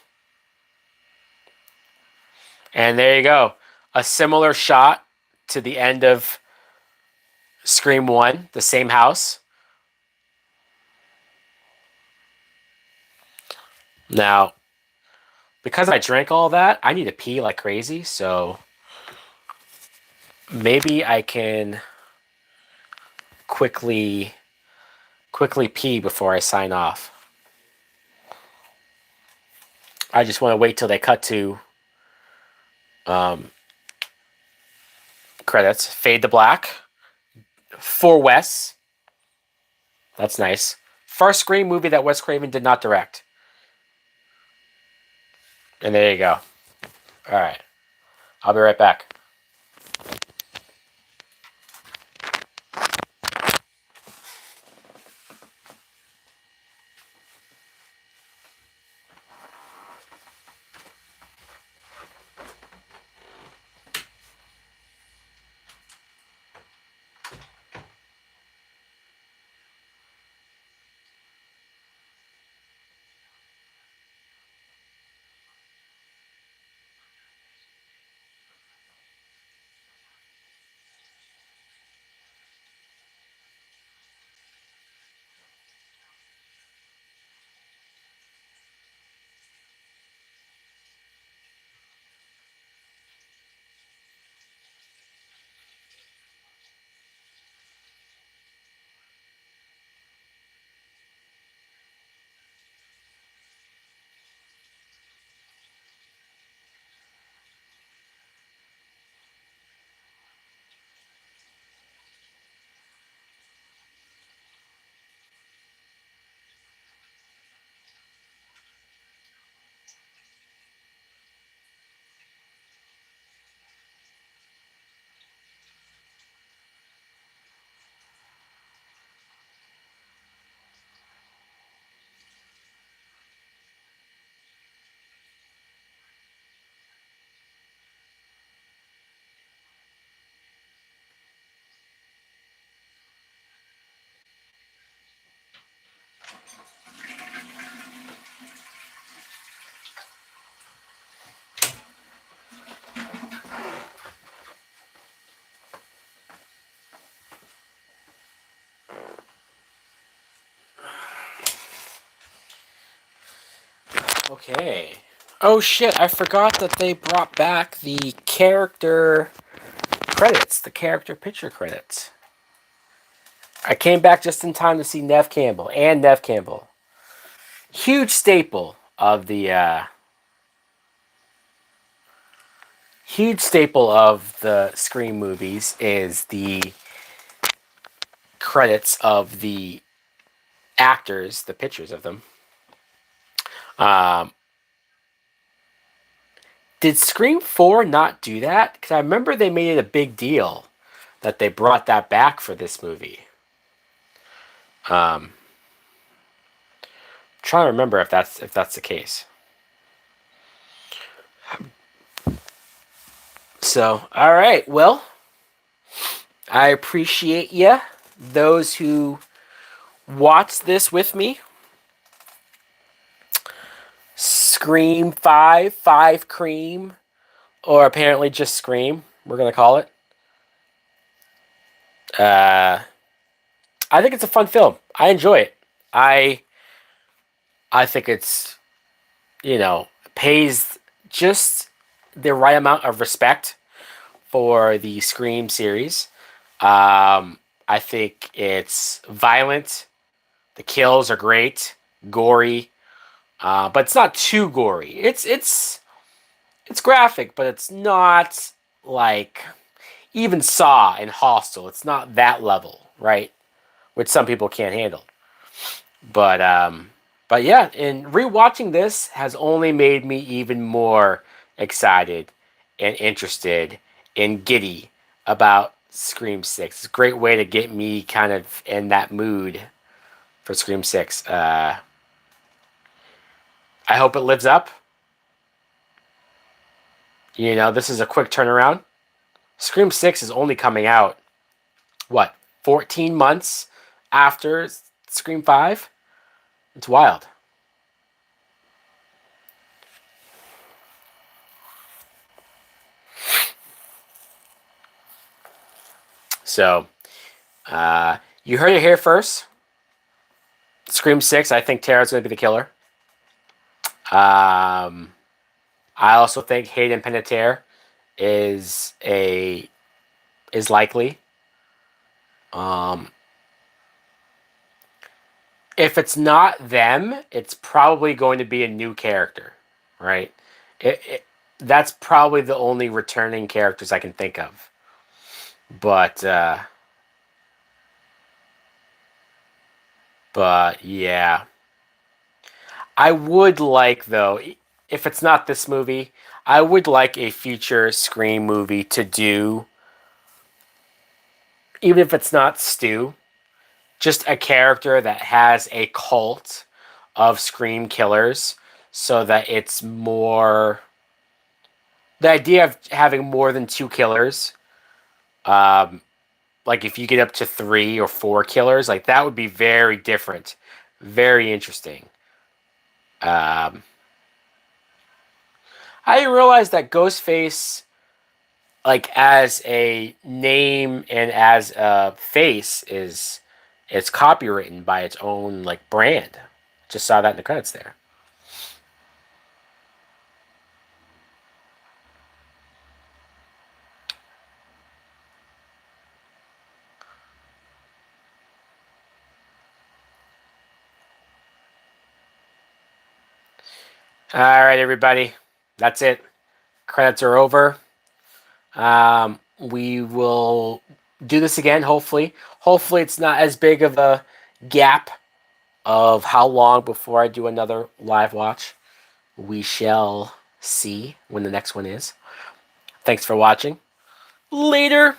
And there you go. A similar shot to the end of Scream 1, the same house. Now, because I drank all that, I need to pee like crazy, so maybe I can quickly pee before I sign off. I just want to wait till they cut to credits. Fade to black. For Wes. That's nice. First Scream movie that Wes Craven did not direct. And there you go. All right. I'll be right back. Okay. Oh shit, I forgot that they brought back the character credits, the character picture credits. I came back just in time to see Nev Campbell and Nev Campbell. Huge staple of the Scream movies is the credits of the actors, the pictures of them. Um, did Scream 4 not do that? Because I remember they made it a big deal that they brought that back for this movie. Trying to remember if that's the case. So, all right. Well, I appreciate you, those who watched this with me. Scream 5, 5 Cream, or apparently just Scream, we're going to call it. I think it's a fun film. I enjoy it. I think it's, pays just the right amount of respect for the Scream series. I think it's violent. The kills are great. gory, but it's not too gory. It's graphic, but it's not like even Saw and Hostel. It's not that level, right? Which some people can't handle. But but yeah, and rewatching this has only made me even more excited and interested and giddy about Scream Six. It's a great way to get me kind of in that mood for Scream Six. I hope it lives up. You know, this is a quick turnaround. Scream Six is only coming out what 14 months after Scream Five. It's wild. So, you heard it here first. Scream Six. I think Tara's going to be the killer. Um, I also think Hayden Panettiere is a is likely. Um, if it's not them, it's probably going to be a new character, right? That's probably the only returning characters I can think of. But but yeah, I would like though, if it's not this movie, I would like a future Scream movie to do, even if it's not Stu, just a character that has a cult of Scream killers, so that it's more the idea of having more than two killers. Um, like if you get up to 3 or 4 killers, like that would be very different, very interesting. Um, I realized that Ghostface, like as a name and as a face, is it's copywritten by its own like brand. Just saw that in the credits there. All right, everybody, that's it. Credits are over. We will do this again. Hopefully it's not as big of a gap of how long before I do another live watch. We shall see when the next one is. Thanks for watching. Later.